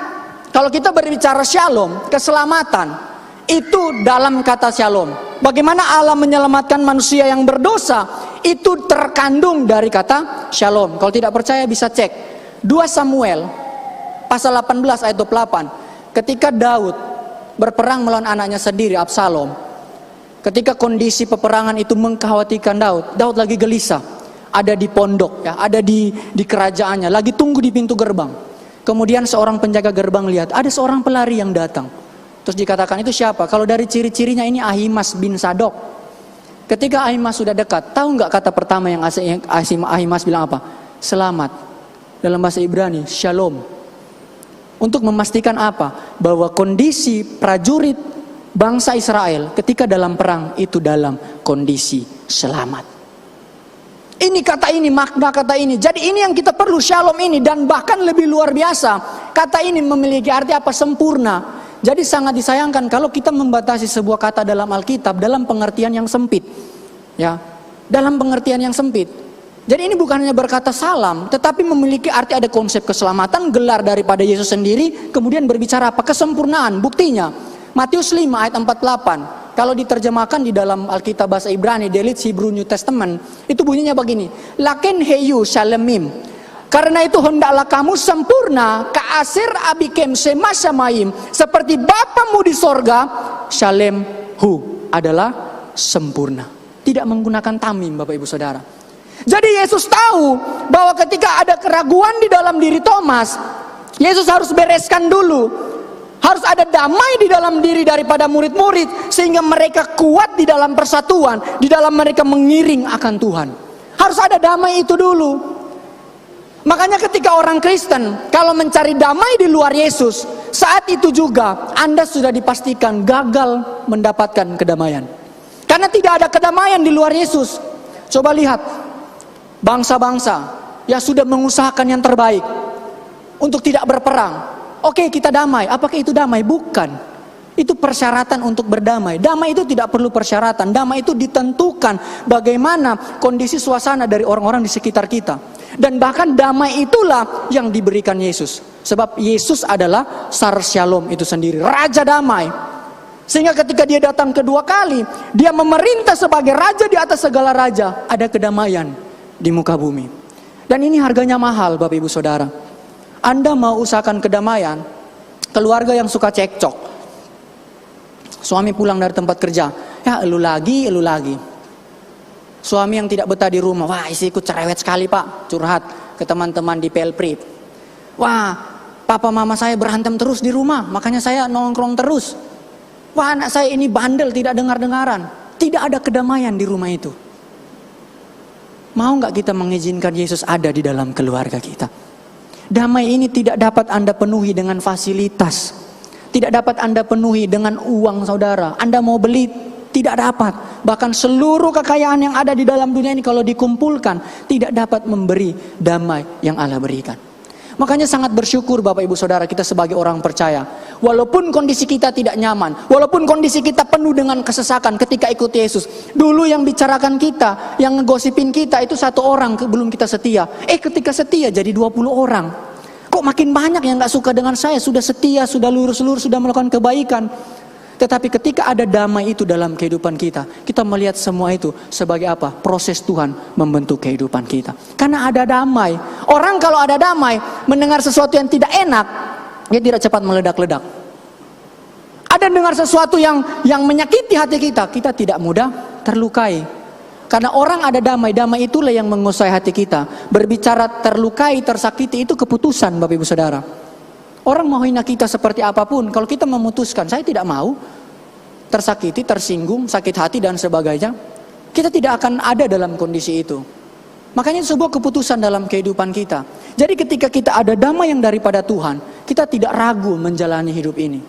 kalau kita berbicara shalom, keselamatan, itu dalam kata shalom. Bagaimana Allah menyelamatkan manusia yang berdosa, itu terkandung dari kata shalom. Kalau tidak percaya bisa cek 2 Samuel pasal 18 ayat 28. Ketika Daud berperang melawan anaknya sendiri Absalom, ketika kondisi peperangan itu mengkhawatirkan Daud lagi gelisah, ada di pondok, ya, ada di kerajaannya, lagi tunggu di pintu gerbang. Kemudian seorang penjaga gerbang lihat ada seorang pelari yang datang. Terus dikatakan itu siapa? Kalau dari ciri-cirinya ini Ahimaaz bin Sadok. Ketika Ahimaaz sudah dekat, tahu nggak kata pertama yang Ahimaaz bilang apa? Selamat. Dalam bahasa Ibrani, Shalom. Untuk memastikan apa? Bahwa kondisi prajurit bangsa Israel ketika dalam perang itu dalam kondisi selamat. Ini kata ini, makna kata ini. Jadi ini yang kita perlu, shalom ini. Dan bahkan lebih luar biasa, kata ini memiliki arti apa? Sempurna. Jadi sangat disayangkan kalau kita membatasi sebuah kata dalam Alkitab dalam pengertian yang sempit. Ya, dalam pengertian yang sempit. Jadi ini bukan hanya berkata salam, tetapi memiliki arti ada konsep keselamatan, gelar daripada Yesus sendiri, kemudian berbicara apa? Kesempurnaan. Buktinya, Matius 5 ayat 48. Kalau diterjemahkan di dalam Alkitab bahasa Ibrani, Delete Hebrew New Testament, itu bunyinya begini. Laken heyu shalemim. Karena itu hendaklah kamu sempurna, ka'asir abikem semasamaim. Seperti Bapamu di sorga, shalem hu adalah sempurna. Tidak menggunakan tamim, Bapak Ibu Saudara. Jadi Yesus tahu bahwa ketika ada keraguan di dalam diri Thomas, Yesus harus bereskan dulu. Harus ada damai di dalam diri daripada murid-murid, sehingga mereka kuat di dalam persatuan, di dalam mereka mengiring akan Tuhan. Harus ada damai itu dulu. Makanya ketika orang Kristen kalau mencari damai di luar Yesus, saat itu juga Anda sudah dipastikan gagal mendapatkan kedamaian. Karena tidak ada kedamaian di luar Yesus. Coba lihat bangsa-bangsa yang sudah mengusahakan yang terbaik untuk tidak berperang. Oke, kita damai. Apakah itu damai? Bukan. Itu persyaratan untuk berdamai. Damai itu tidak perlu persyaratan. Damai itu ditentukan bagaimana kondisi suasana dari orang-orang di sekitar kita. Dan bahkan damai itulah yang diberikan Yesus. Sebab Yesus adalah Sar Shalom itu sendiri, Raja Damai. Sehingga ketika dia datang kedua kali, dia memerintah sebagai Raja di atas segala raja. Ada kedamaian di muka bumi. Dan ini harganya mahal, Bapak Ibu Saudara. Anda mau usahakan kedamaian, keluarga yang suka cekcok, suami pulang dari tempat kerja, ya elu lagi. Suami yang tidak betah di rumah, wah istriku cerewet sekali pak, curhat ke teman-teman di Pelpri. Wah, papa mama saya berantem terus di rumah, makanya saya nongkrong terus. Wah, anak saya ini bandel, tidak dengar-dengaran. Tidak ada kedamaian di rumah itu. Mau gak kita mengizinkan Yesus ada di dalam keluarga kita? Damai ini tidak dapat Anda penuhi dengan fasilitas. Tidak dapat Anda penuhi dengan uang saudara. Anda mau beli, tidak dapat. Bahkan seluruh kekayaan yang ada di dalam dunia ini kalau dikumpulkan, tidak dapat memberi damai yang Allah berikan. Makanya sangat bersyukur Bapak Ibu Saudara kita sebagai orang percaya. Walaupun kondisi kita tidak nyaman, walaupun kondisi kita penuh dengan kesesakan ketika ikut Yesus. Dulu yang bicarakan kita, yang ngegosipin kita itu satu orang belum kita setia. Ketika setia jadi 20 orang. Kok makin banyak yang gak suka dengan saya, sudah setia, sudah lurus-lurus, sudah melakukan kebaikan. Tetapi ketika ada damai itu dalam kehidupan kita, kita melihat semua itu sebagai apa? Proses Tuhan membentuk kehidupan kita. Karena ada damai. Orang kalau ada damai, mendengar sesuatu yang tidak enak, dia tidak cepat meledak-ledak. Ada dengar sesuatu yang menyakiti hati kita, kita tidak mudah terlukai. Karena orang ada damai, damai itulah yang menguasai hati kita. Berbicara terlukai, tersakiti itu keputusan Bapak Ibu Saudara. Orang mau hina kita seperti apapun, kalau kita memutuskan, saya tidak mau tersakiti, tersinggung, sakit hati dan sebagainya, kita tidak akan ada dalam kondisi itu. Makanya sebuah keputusan dalam kehidupan kita. Jadi ketika kita ada damai yang daripada Tuhan, kita tidak ragu menjalani hidup ini.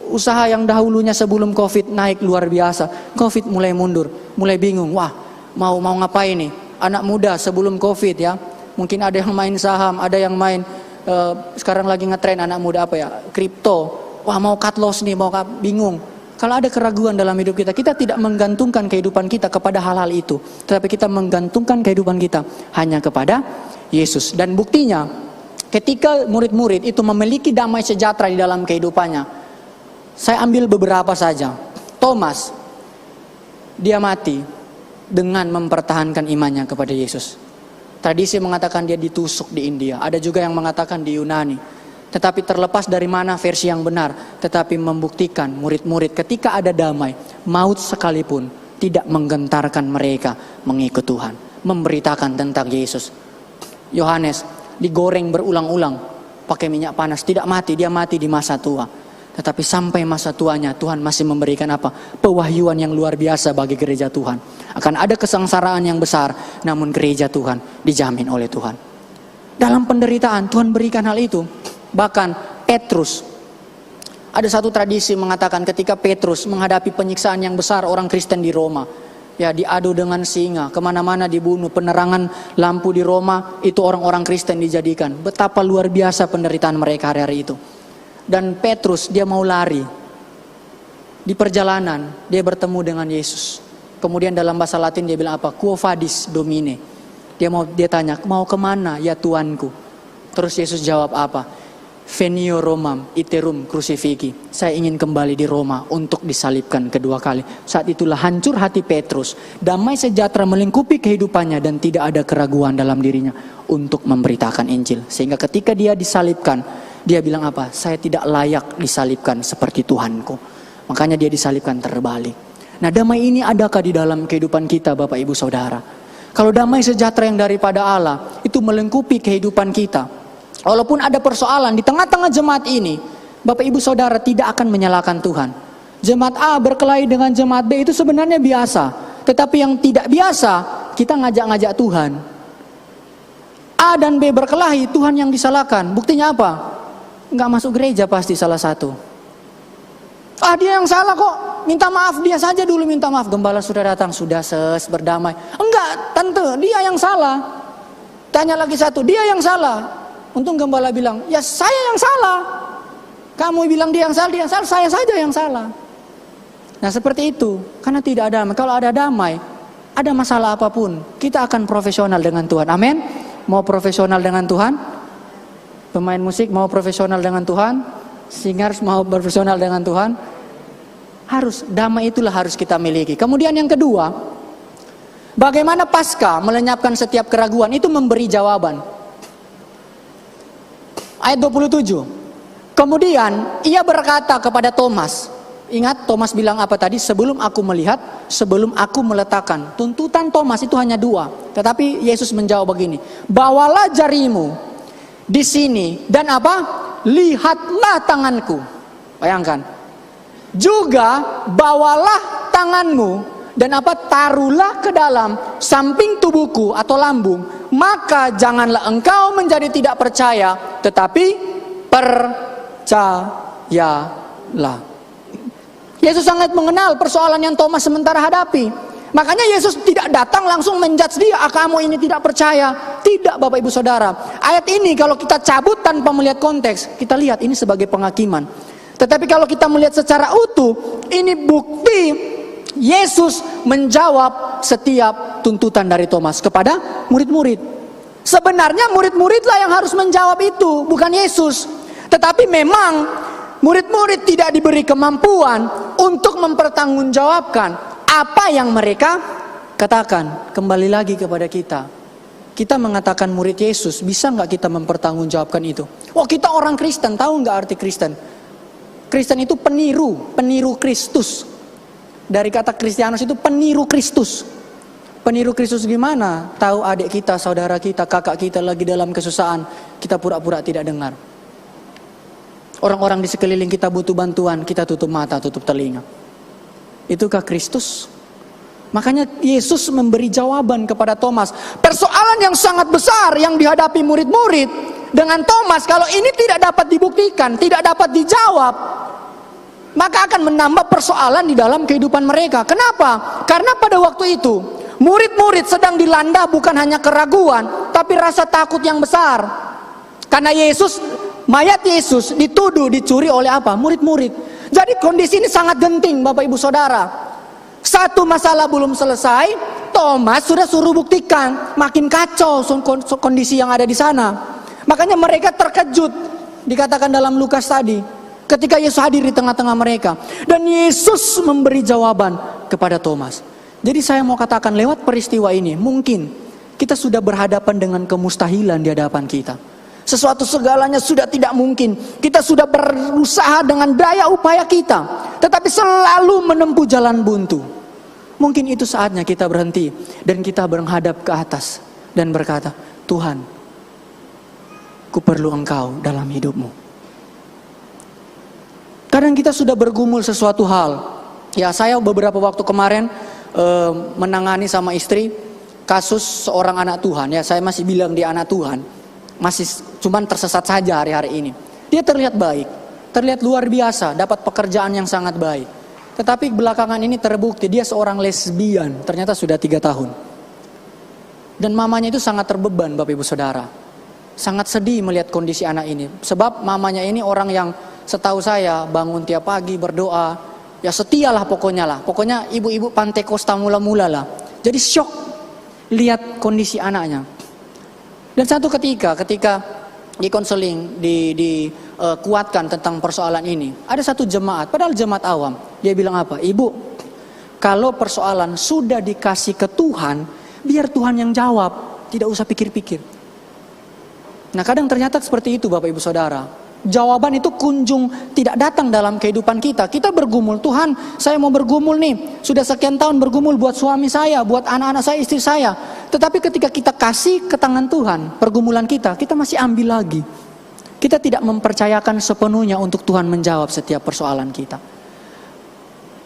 Usaha yang dahulunya sebelum COVID naik luar biasa, COVID mulai mundur, mulai bingung, wah mau ngapain nih? Anak muda sebelum COVID ya, mungkin ada yang main saham, ada yang main sekarang lagi ngetren anak muda apa ya, kripto. Wah mau cut loss nih, mau bingung. Kalau ada keraguan dalam hidup kita, kita tidak menggantungkan kehidupan kita kepada hal-hal itu, tetapi kita menggantungkan kehidupan kita hanya kepada Yesus. Dan buktinya, ketika murid-murid itu memiliki damai sejahtera di dalam kehidupannya, saya ambil beberapa saja. Thomas, dia mati dengan mempertahankan imannya kepada Yesus. Tradisi mengatakan dia ditusuk di India. Ada juga yang mengatakan di Yunani. Tetapi terlepas dari mana versi yang benar, tetapi membuktikan murid-murid ketika ada damai, maut sekalipun tidak menggentarkan mereka mengikut Tuhan, memberitakan tentang Yesus. Yohanes digoreng berulang-ulang pakai minyak panas, tidak mati, dia mati di masa tua. Tetapi sampai masa tuanya Tuhan masih memberikan apa? Pewahyuan yang luar biasa bagi gereja Tuhan. Akan ada kesengsaraan yang besar, namun gereja Tuhan dijamin oleh Tuhan. Dalam penderitaan Tuhan berikan hal itu. Bahkan Petrus, ada satu tradisi mengatakan ketika Petrus menghadapi penyiksaan yang besar orang Kristen di Roma, Ya, diadu dengan singa, kemana-mana dibunuh, penerangan lampu di Roma itu orang-orang Kristen dijadikan. Betapa luar biasa penderitaan mereka hari-hari itu. Dan Petrus dia mau lari. Di perjalanan dia bertemu dengan Yesus. Kemudian dalam bahasa Latin dia bilang apa? Quo vadis Domine. Dia tanya, mau kemana ya Tuanku? Terus Yesus jawab apa? Venio Romam iterum crucifigi. Saya ingin kembali di Roma untuk disalibkan kedua kali. Saat itulah hancur hati Petrus. Damai sejahtera melingkupi kehidupannya dan tidak ada keraguan dalam dirinya untuk memberitakan Injil. Sehingga ketika dia disalibkan, dia bilang apa? Saya tidak layak disalibkan seperti Tuhanku. Makanya dia disalibkan terbalik. Nah, damai ini adakah di dalam kehidupan kita, Bapak Ibu Saudara? Kalau damai sejahtera yang daripada Allah itu melingkupi kehidupan kita, walaupun ada persoalan di tengah-tengah jemaat ini, Bapak Ibu Saudara tidak akan menyalahkan Tuhan. Jemaat A berkelahi dengan jemaat B itu sebenarnya biasa. Tetapi yang tidak biasa, kita ngajak-ngajak Tuhan. A dan B berkelahi, Tuhan yang disalahkan. Buktinya apa? Nggak masuk gereja pasti salah satu. Dia yang salah kok, minta maaf, dia saja dulu minta maaf. Gembala sudah datang, sudah berdamai. Enggak, tante, dia yang salah. Tanya lagi satu, dia yang salah. Untung gembala bilang, ya saya yang salah. Kamu bilang dia yang salah, saya saja yang salah. Nah seperti itu, karena tidak ada damai. Kalau ada damai, ada masalah apapun, kita akan profesional dengan Tuhan. Amin. Mau profesional dengan Tuhan? Pemain musik mau profesional dengan Tuhan? Singers mau profesional dengan Tuhan? Harus, damai itulah harus kita miliki. Kemudian yang kedua, bagaimana Paskah melenyapkan setiap keraguan, itu memberi jawaban. Ayat 27. Kemudian ia berkata kepada Thomas. Ingat Thomas bilang apa tadi? Sebelum aku melihat, sebelum aku meletakkan. Tuntutan Thomas itu hanya dua. Tetapi Yesus menjawab begini. Bawalah jarimu di sini dan apa? Lihatlah tanganku. Bayangkan. Juga bawalah tanganmu dan apa? Taruhlah ke dalam samping tubuhku atau lambung. Maka janganlah engkau menjadi tidak percaya, tetapi percayalah. Yesus sangat mengenal persoalan yang Thomas sementara hadapi. Makanya Yesus tidak datang langsung menjudge dia, kamu ini tidak percaya. Tidak, Bapak Ibu Saudara. Ayat ini kalau kita cabut tanpa melihat konteks, kita lihat ini sebagai penghakiman. Tetapi kalau kita melihat secara utuh, ini bukti Yesus menjawab setiap tuntutan dari Thomas kepada murid-murid. Sebenarnya murid-muridlah yang harus menjawab itu, bukan Yesus. Tetapi memang murid-murid tidak diberi kemampuan untuk mempertanggungjawabkan apa yang mereka katakan. Kembali lagi kepada kita. Kita mengatakan murid Yesus, bisa nggak kita mempertanggungjawabkan itu? Oh, kita orang Kristen, tahu nggak arti Kristen? Kristen itu peniru Kristus. Dari kata Kristianus itu peniru Kristus. Peniru Kristus gimana? Tahu adik kita, saudara kita, kakak kita lagi dalam kesusahan, kita pura-pura tidak dengar. Orang-orang di sekeliling kita butuh bantuan, kita tutup mata, tutup telinga. Itukah Kristus? Makanya Yesus memberi jawaban kepada Thomas. Persoalan yang sangat besar yang dihadapi murid-murid dengan Thomas, kalau ini tidak dapat dibuktikan, tidak dapat dijawab, maka akan menambah persoalan di dalam kehidupan mereka. Kenapa? Karena pada waktu itu murid-murid sedang dilanda bukan hanya keraguan, tapi rasa takut yang besar. Karena mayat Yesus dituduh dicuri oleh apa? Murid-murid. Jadi kondisi ini sangat genting, Bapak Ibu Saudara. Satu masalah belum selesai, Thomas sudah suruh buktikan. Makin kacau kondisi yang ada di sana. Makanya mereka terkejut. Dikatakan dalam Lukas tadi, ketika Yesus hadir di tengah-tengah mereka. Dan Yesus memberi jawaban kepada Thomas. Jadi saya mau katakan lewat peristiwa ini, mungkin kita sudah berhadapan dengan kemustahilan di hadapan kita. Sesuatu segalanya sudah tidak mungkin. Kita sudah berusaha dengan daya upaya kita, tetapi selalu menempuh jalan buntu. Mungkin itu saatnya kita berhenti dan kita menghadap ke atas dan berkata, Tuhan, ku perlu Engkau dalam hidupmu. Kadang kita sudah bergumul sesuatu hal. Ya, saya beberapa waktu kemarin menangani sama istri kasus seorang anak Tuhan. Ya, saya masih bilang dia anak Tuhan. Masih cuman tersesat saja hari-hari ini. Dia terlihat baik, terlihat luar biasa, dapat pekerjaan yang sangat baik. Tetapi belakangan ini terbukti dia seorang lesbian, ternyata sudah 3 tahun. Dan mamanya itu sangat terbeban Bapak Ibu Saudara. Sangat sedih melihat kondisi anak ini. Sebab mamanya ini orang yang setahu saya bangun tiap pagi berdoa. Ya setialah pokoknya lah. Pokoknya ibu-ibu Pantai Kosta mula-mula lah. Jadi syok lihat kondisi anaknya. Dan satu ketika di konseling, dikuatkan tentang persoalan ini. Ada satu jemaat, padahal jemaat awam. Dia bilang apa? Ibu, kalau persoalan sudah dikasih ke Tuhan, biar Tuhan yang jawab. Tidak usah pikir-pikir. Nah kadang ternyata seperti itu Bapak Ibu Saudara. Jawaban itu kunjung tidak datang dalam kehidupan kita. Kita bergumul, Tuhan saya mau bergumul nih. Sudah sekian tahun bergumul buat suami saya, buat anak-anak saya, istri saya. Tetapi ketika kita kasih ke tangan Tuhan pergumulan kita masih ambil lagi. Kita tidak mempercayakan sepenuhnya untuk Tuhan menjawab setiap persoalan kita.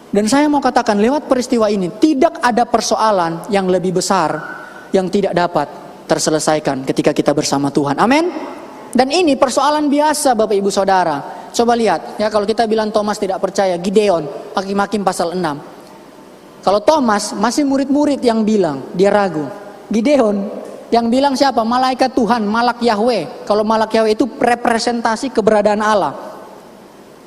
Dan saya mau katakan lewat peristiwa ini, tidak ada persoalan yang lebih besar yang tidak dapat terselesaikan ketika kita bersama Tuhan. Amin. Dan ini persoalan biasa Bapak Ibu Saudara. Coba lihat ya, kalau kita bilang Thomas tidak percaya, Gideon, Hakim-Hakim pasal 6. Kalau Thomas masih murid-murid yang bilang, dia ragu. Gideon yang bilang siapa? Malaikat Tuhan, Malak Yahweh. Kalau Malak Yahweh itu representasi keberadaan Allah.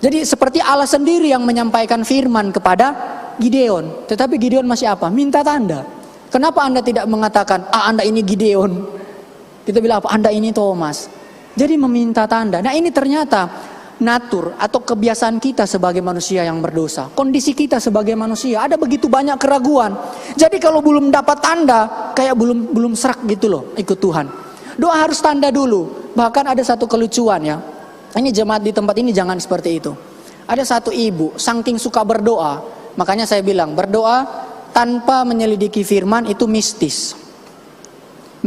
Jadi seperti Allah sendiri yang menyampaikan firman kepada Gideon. Tetapi Gideon masih apa? Minta tanda. Kenapa Anda tidak mengatakan, Anda ini Gideon? Kita bilang apa? Anda ini Thomas. Jadi meminta tanda. Nah ini ternyata natur atau kebiasaan kita sebagai manusia yang berdosa. Kondisi kita sebagai manusia, ada begitu banyak keraguan. Jadi kalau belum dapat tanda, kayak belum serak gitu loh ikut Tuhan. Doa harus tanda dulu. Bahkan ada satu kelucuan ya. Ini jemaat di tempat ini jangan seperti itu. Ada satu ibu, saking suka berdoa. Makanya saya bilang, berdoa tanpa menyelidiki firman itu mistis.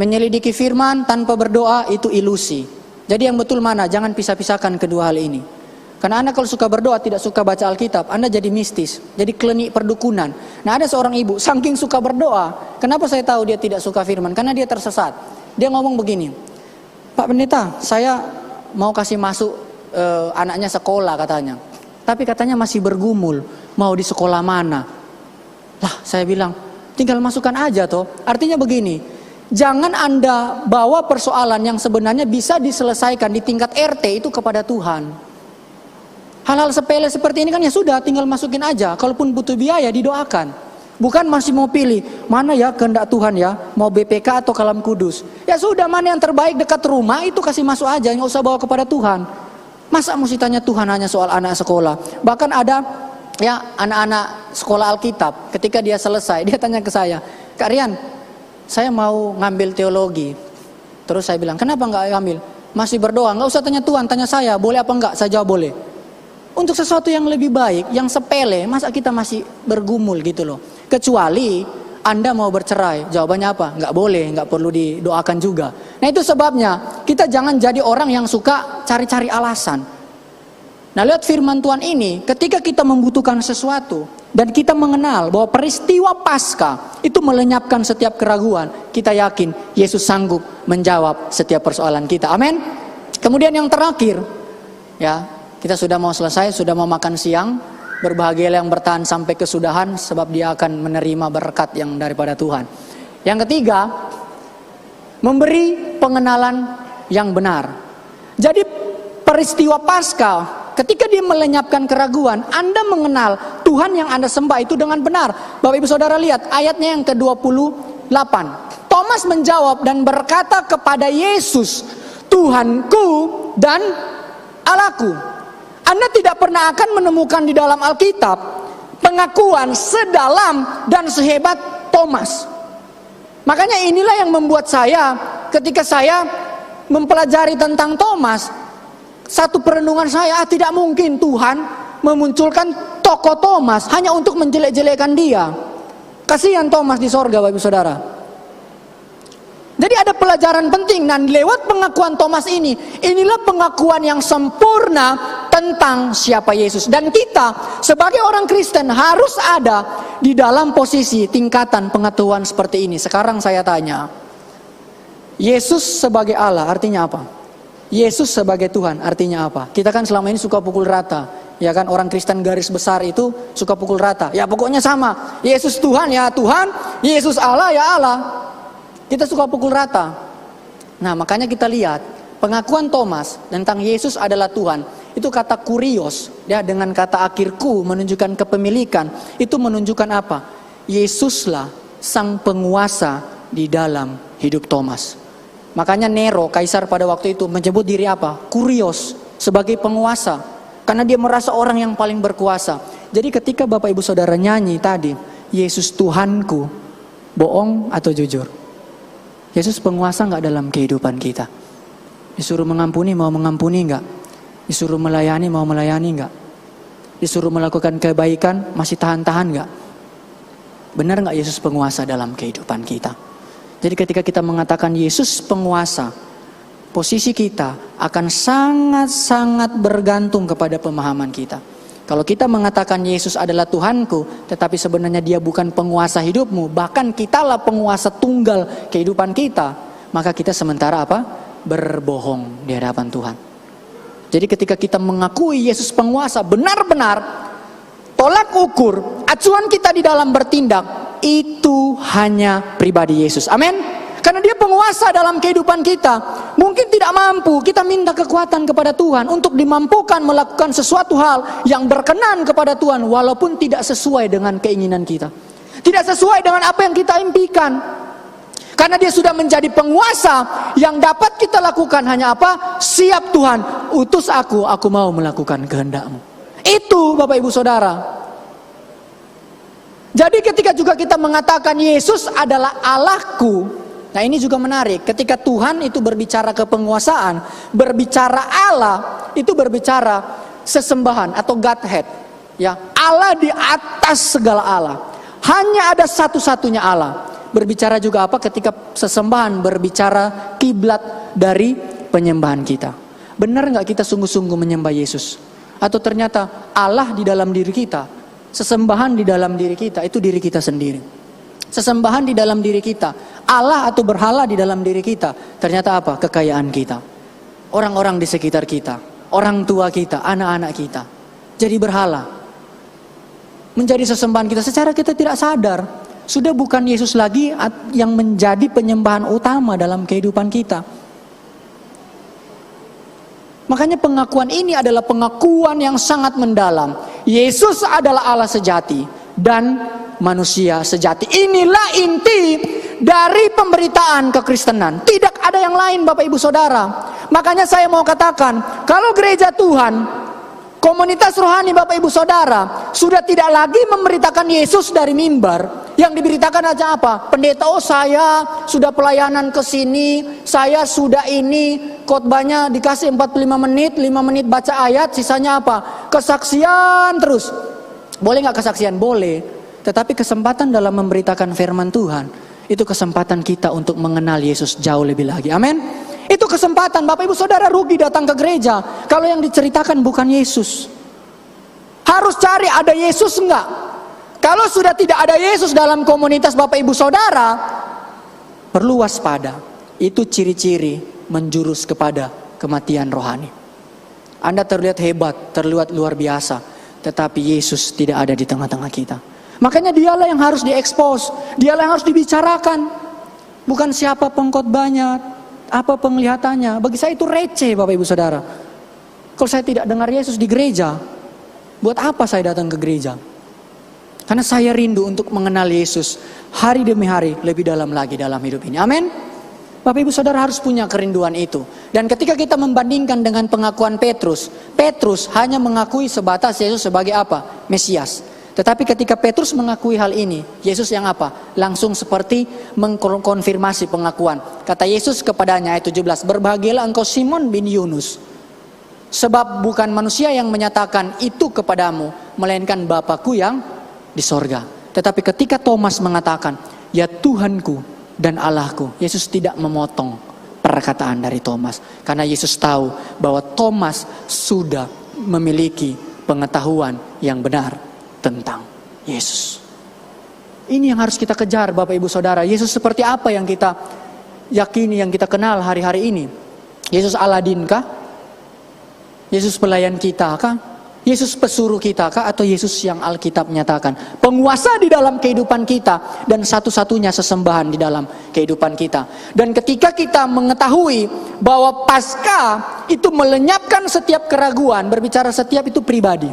Menyelidiki firman tanpa berdoa itu ilusi. Jadi yang betul mana? Jangan pisah-pisahkan kedua hal ini. Karena Anda kalau suka berdoa tidak suka baca Alkitab, Anda jadi mistis, jadi klinik perdukunan. Nah ada seorang ibu, saking suka berdoa. Kenapa saya tahu dia tidak suka firman? Karena dia tersesat. Dia ngomong begini, Pak Pendeta, saya mau kasih masuk anaknya sekolah katanya. Tapi katanya masih bergumul, mau di sekolah mana? Lah saya bilang, tinggal masukkan aja toh. Artinya begini, jangan Anda bawa persoalan yang sebenarnya bisa diselesaikan di tingkat RT itu kepada Tuhan. Hal-hal sepele seperti ini kan ya sudah, tinggal masukin aja. Kalaupun butuh biaya didoakan. Bukan masih mau pilih, mana ya kehendak Tuhan ya, mau BPK atau Kalam Kudus. Ya sudah, mana yang terbaik dekat rumah itu kasih masuk aja, nggak usah bawa kepada Tuhan. Masa mesti tanya Tuhan hanya soal anak sekolah. Bahkan ada ya anak-anak sekolah Alkitab, ketika dia selesai, dia tanya ke saya, Kak Rian, saya mau ngambil teologi. Terus saya bilang, kenapa nggak ngambil? Masih berdoa, nggak usah tanya Tuhan, tanya saya, boleh apa enggak? Saya jawab boleh. Untuk sesuatu yang lebih baik, yang sepele, masa kita masih bergumul gitu loh. Kecuali Anda mau bercerai, jawabannya apa? Nggak boleh, nggak perlu didoakan juga. Nah itu sebabnya, kita jangan jadi orang yang suka cari-cari alasan. Nah lewat firman Tuhan ini, ketika kita membutuhkan sesuatu, dan kita mengenal bahwa peristiwa Paskah itu melenyapkan setiap keraguan, kita yakin Yesus sanggup menjawab setiap persoalan kita. Amin. Kemudian yang terakhir, ya kita sudah mau selesai, sudah mau makan siang. Berbahagialah yang bertahan sampai kesudahan, sebab dia akan menerima berkat yang daripada Tuhan. Yang ketiga, memberi pengenalan yang benar. Jadi peristiwa Paskah, ketika dia melenyapkan keraguan, Anda mengenal Tuhan yang Anda sembah itu dengan benar. Bapak Ibu Saudara lihat ayatnya yang ke-28. Thomas menjawab dan berkata kepada Yesus, Tuhanku dan Allahku. Anda tidak pernah akan menemukan di dalam Alkitab pengakuan sedalam dan sehebat Thomas. Makanya inilah yang membuat saya, ketika saya mempelajari tentang Thomas, satu perenungan saya, tidak mungkin Tuhan memunculkan tokoh Thomas hanya untuk menjelek-jelekan dia. Kasihan Thomas di sorga, Bapak Ibu Saudara. Jadi ada pelajaran penting, dan lewat pengakuan Thomas ini, inilah pengakuan yang sempurna tentang siapa Yesus. Dan kita sebagai orang Kristen harus ada di dalam posisi tingkatan pengetahuan seperti ini. Sekarang saya tanya, Yesus sebagai Allah artinya apa? Yesus sebagai Tuhan artinya apa? Kita kan selama ini suka pukul rata. ya kan, orang Kristen garis besar itu suka pukul rata. Ya pokoknya sama. Yesus Tuhan ya Tuhan, Yesus Allah ya Allah. Kita suka pukul rata. Nah, makanya kita lihat pengakuan Thomas tentang Yesus adalah Tuhan. Itu kata kurios, ya, dengan kata akhirku menunjukkan kepemilikan. Itu menunjukkan apa? Yesuslah sang penguasa di dalam hidup Thomas. Makanya Nero, kaisar pada waktu itu, menyebut diri apa? Kurios, sebagai penguasa. Karena dia merasa orang yang paling berkuasa. Jadi ketika Bapak Ibu Saudara nyanyi tadi, Yesus Tuhanku, bohong atau jujur? Yesus penguasa gak dalam kehidupan kita? Disuruh mengampuni, mau mengampuni gak? Disuruh melayani, mau melayani gak? Disuruh melakukan kebaikan, masih tahan-tahan gak? Benar gak Yesus penguasa dalam kehidupan kita? Jadi ketika kita mengatakan Yesus penguasa, posisi kita akan sangat-sangat bergantung kepada pemahaman kita. Kalau kita mengatakan Yesus adalah Tuhanku, tetapi sebenarnya dia bukan penguasa hidupmu, bahkan kitalah penguasa tunggal kehidupan kita, maka kita sementara apa? Berbohong di hadapan Tuhan. Jadi ketika kita mengakui Yesus penguasa, benar-benar tolak ukur, acuan kita di dalam bertindak, itu hanya pribadi Yesus. Amin. Karena dia penguasa dalam kehidupan kita. Mungkin tidak mampu, kita minta kekuatan kepada Tuhan untuk dimampukan melakukan sesuatu hal yang berkenan kepada Tuhan, walaupun tidak sesuai dengan keinginan kita, tidak sesuai dengan apa yang kita impikan. Karena dia sudah menjadi penguasa, yang dapat kita lakukan hanya apa? Siap Tuhan, utus aku mau melakukan kehendak-Mu. Itu Bapak Ibu Saudara. Jadi ketika juga kita mengatakan Yesus adalah Allahku, nah ini juga menarik. Ketika Tuhan itu berbicara kepenguasaan, berbicara Allah, itu berbicara sesembahan atau Godhead. Ya, Allah di atas segala Allah. Hanya ada satu-satunya Allah. Berbicara juga apa ketika sesembahan, berbicara kiblat dari penyembahan kita. Benar nggak kita sungguh-sungguh menyembah Yesus? Atau ternyata Allah di dalam diri kita, sesembahan di dalam diri kita, itu diri kita sendiri. Sesembahan di dalam diri kita, Allah atau berhala di dalam diri kita, ternyata apa? Kekayaan kita, orang-orang di sekitar kita, orang tua kita, anak-anak kita. Jadi berhala, menjadi sesembahan kita secara kita tidak sadar. Sudah bukan Yesus lagi yang menjadi penyembahan utama dalam kehidupan kita. Makanya pengakuan ini adalah pengakuan yang sangat mendalam. Yesus adalah Allah sejati dan manusia sejati. Inilah inti dari pemberitaan kekristenan. Tidak ada yang lain Bapak Ibu Saudara. Makanya saya mau katakan, kalau gereja Tuhan, komunitas rohani Bapak Ibu Saudara sudah tidak lagi memberitakan Yesus dari mimbar. Yang diberitakan aja apa? Pendeta, oh saya sudah pelayanan ke sini, saya sudah ini, khotbahnya dikasih 45 menit, 5 menit baca ayat, sisanya apa? Kesaksian terus. Boleh gak kesaksian? Boleh. Tetapi kesempatan dalam memberitakan firman Tuhan, itu kesempatan kita untuk mengenal Yesus jauh lebih lagi. Amin. Itu kesempatan. Bapak Ibu Saudara rugi datang ke gereja kalau yang diceritakan bukan Yesus. Harus cari ada Yesus enggak? Kalau sudah tidak ada Yesus dalam komunitas Bapak Ibu Saudara, perlu waspada. Itu ciri-ciri menjurus kepada kematian rohani. Anda terlihat hebat, terlihat luar biasa, tetapi Yesus tidak ada di tengah-tengah kita. Makanya dialah yang harus diekspos, dialah yang harus dibicarakan. Bukan siapa pengkhotbahnya, apa penglihatannya. Bagi saya itu receh Bapak Ibu Saudara. Kalau saya tidak dengar Yesus di gereja, buat apa saya datang ke gereja? Karena saya rindu untuk mengenal Yesus hari demi hari lebih dalam lagi dalam hidup ini. Amin. Bapak Ibu Saudara harus punya kerinduan itu. Dan ketika kita membandingkan dengan pengakuan Petrus, Petrus hanya mengakui sebatas Yesus sebagai apa? Mesias. Tetapi ketika Petrus mengakui hal ini, Yesus yang apa? Langsung seperti mengkonfirmasi pengakuan. Kata Yesus kepadanya ayat 17, berbahagialah engkau Simon bin Yunus, sebab bukan manusia yang menyatakan itu kepadamu, melainkan Bapakku yang di sorga. Tetapi ketika Thomas mengatakan, ya Tuhanku dan Allahku, Yesus tidak memotong perkataan dari Thomas. Karena Yesus tahu bahwa Thomas sudah memiliki pengetahuan yang benar tentang Yesus. Ini yang harus kita kejar Bapak Ibu Saudara. Yesus seperti apa yang kita yakini, yang kita kenal hari-hari ini? Yesus Aladin kah? Yesus pelayan kita kah? Yesus pesuruh kita kah atau Yesus yang Alkitab nyatakan? Penguasa di dalam kehidupan kita dan satu-satunya sesembahan di dalam kehidupan kita. Dan ketika kita mengetahui bahwa Paskah itu melenyapkan setiap keraguan, berbicara setiap itu pribadi.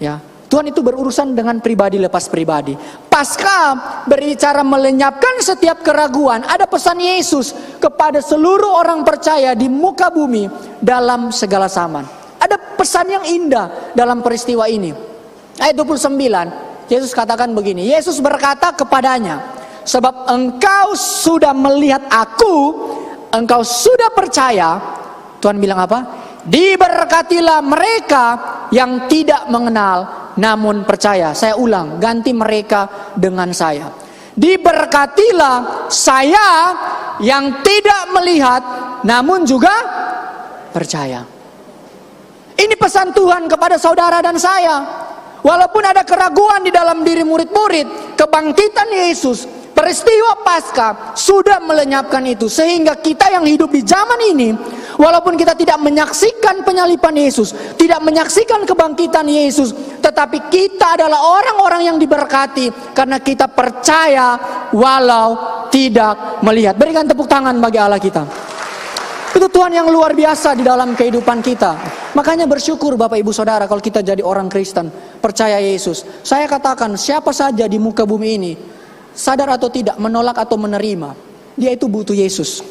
Ya, Tuhan itu berurusan dengan pribadi lepas pribadi. Paskah berbicara melenyapkan setiap keraguan. Ada pesan Yesus kepada seluruh orang percaya di muka bumi dalam segala zaman. Ada pesan yang indah dalam peristiwa ini. Ayat 29, Yesus katakan begini. Yesus berkata kepadanya, sebab engkau sudah melihat aku, engkau sudah percaya. Tuhan bilang apa? Diberkatilah mereka yang tidak mengenal namun percaya. Saya ulang, ganti mereka dengan saya. Diberkatilah saya yang tidak melihat namun juga percaya. Ini pesan Tuhan kepada saudara dan saya. Walaupun ada keraguan di dalam diri murid-murid, kebangkitan Yesus, peristiwa Paskah sudah melenyapkan itu. Sehingga kita yang hidup di zaman ini, walaupun kita tidak menyaksikan penyaliban Yesus, tidak menyaksikan kebangkitan Yesus, tetapi kita adalah orang-orang yang diberkati karena kita percaya walau tidak melihat. Berikan tepuk tangan bagi Allah kita. Itu Tuhan yang luar biasa di dalam kehidupan kita. Makanya bersyukur Bapak Ibu Saudara kalau kita jadi orang Kristen, percaya Yesus. Saya katakan siapa saja di muka bumi ini, sadar atau tidak, menolak atau menerima, dia itu butuh Yesus.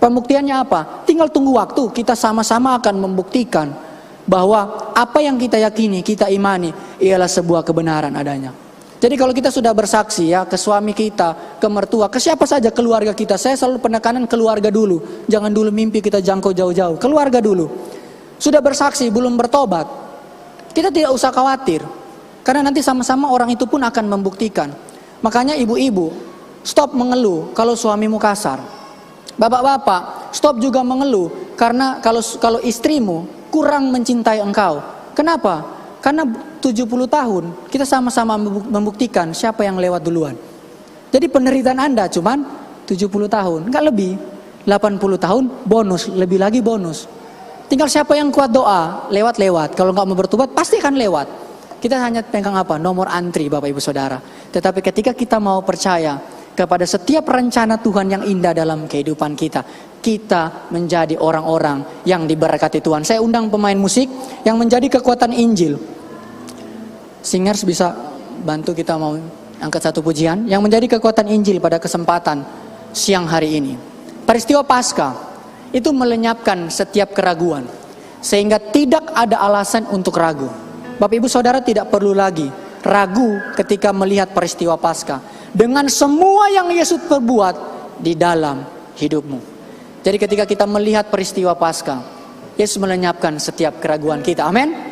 Pembuktiannya apa? Tinggal tunggu waktu, kita sama-sama akan membuktikan bahwa apa yang kita yakini, kita imani, ialah sebuah kebenaran adanya. Jadi kalau kita sudah bersaksi ya ke suami kita, ke mertua, ke siapa saja keluarga kita. Saya selalu penekanan keluarga dulu. Jangan dulu mimpi kita jangkau jauh-jauh. Keluarga dulu. Sudah bersaksi, belum bertobat. Kita tidak usah khawatir. Karena nanti sama-sama orang itu pun akan membuktikan. Makanya ibu-ibu, stop mengeluh kalau suamimu kasar. Bapak-bapak, stop juga mengeluh karena kalau istrimu kurang mencintai engkau. Kenapa? Karena 70 tahun kita sama-sama membuktikan siapa yang lewat duluan. Jadi penderitaan Anda cuman 70 tahun, enggak lebih. 80 tahun bonus, lebih lagi bonus. Tinggal siapa yang kuat doa, lewat-lewat. Kalau enggak mau bertobat pasti akan lewat. Kita hanya pegang apa? Nomor antri Bapak Ibu Saudara. Tetapi ketika kita mau percaya kepada setiap rencana Tuhan yang indah dalam kehidupan kita, kita menjadi orang-orang yang diberkati Tuhan. Saya undang pemain musik yang menjadi kekuatan Injil. Singers bisa bantu kita mau angkat satu pujian yang menjadi kekuatan Injil pada kesempatan siang hari ini. Peristiwa Paskah itu melenyapkan setiap keraguan sehingga tidak ada alasan untuk ragu. Bapak Ibu Saudara tidak perlu lagi ragu ketika melihat peristiwa Paskah dengan semua yang Yesus perbuat di dalam hidupmu. Jadi ketika kita melihat peristiwa Paskah, Yesus melenyapkan setiap keraguan kita. Amin.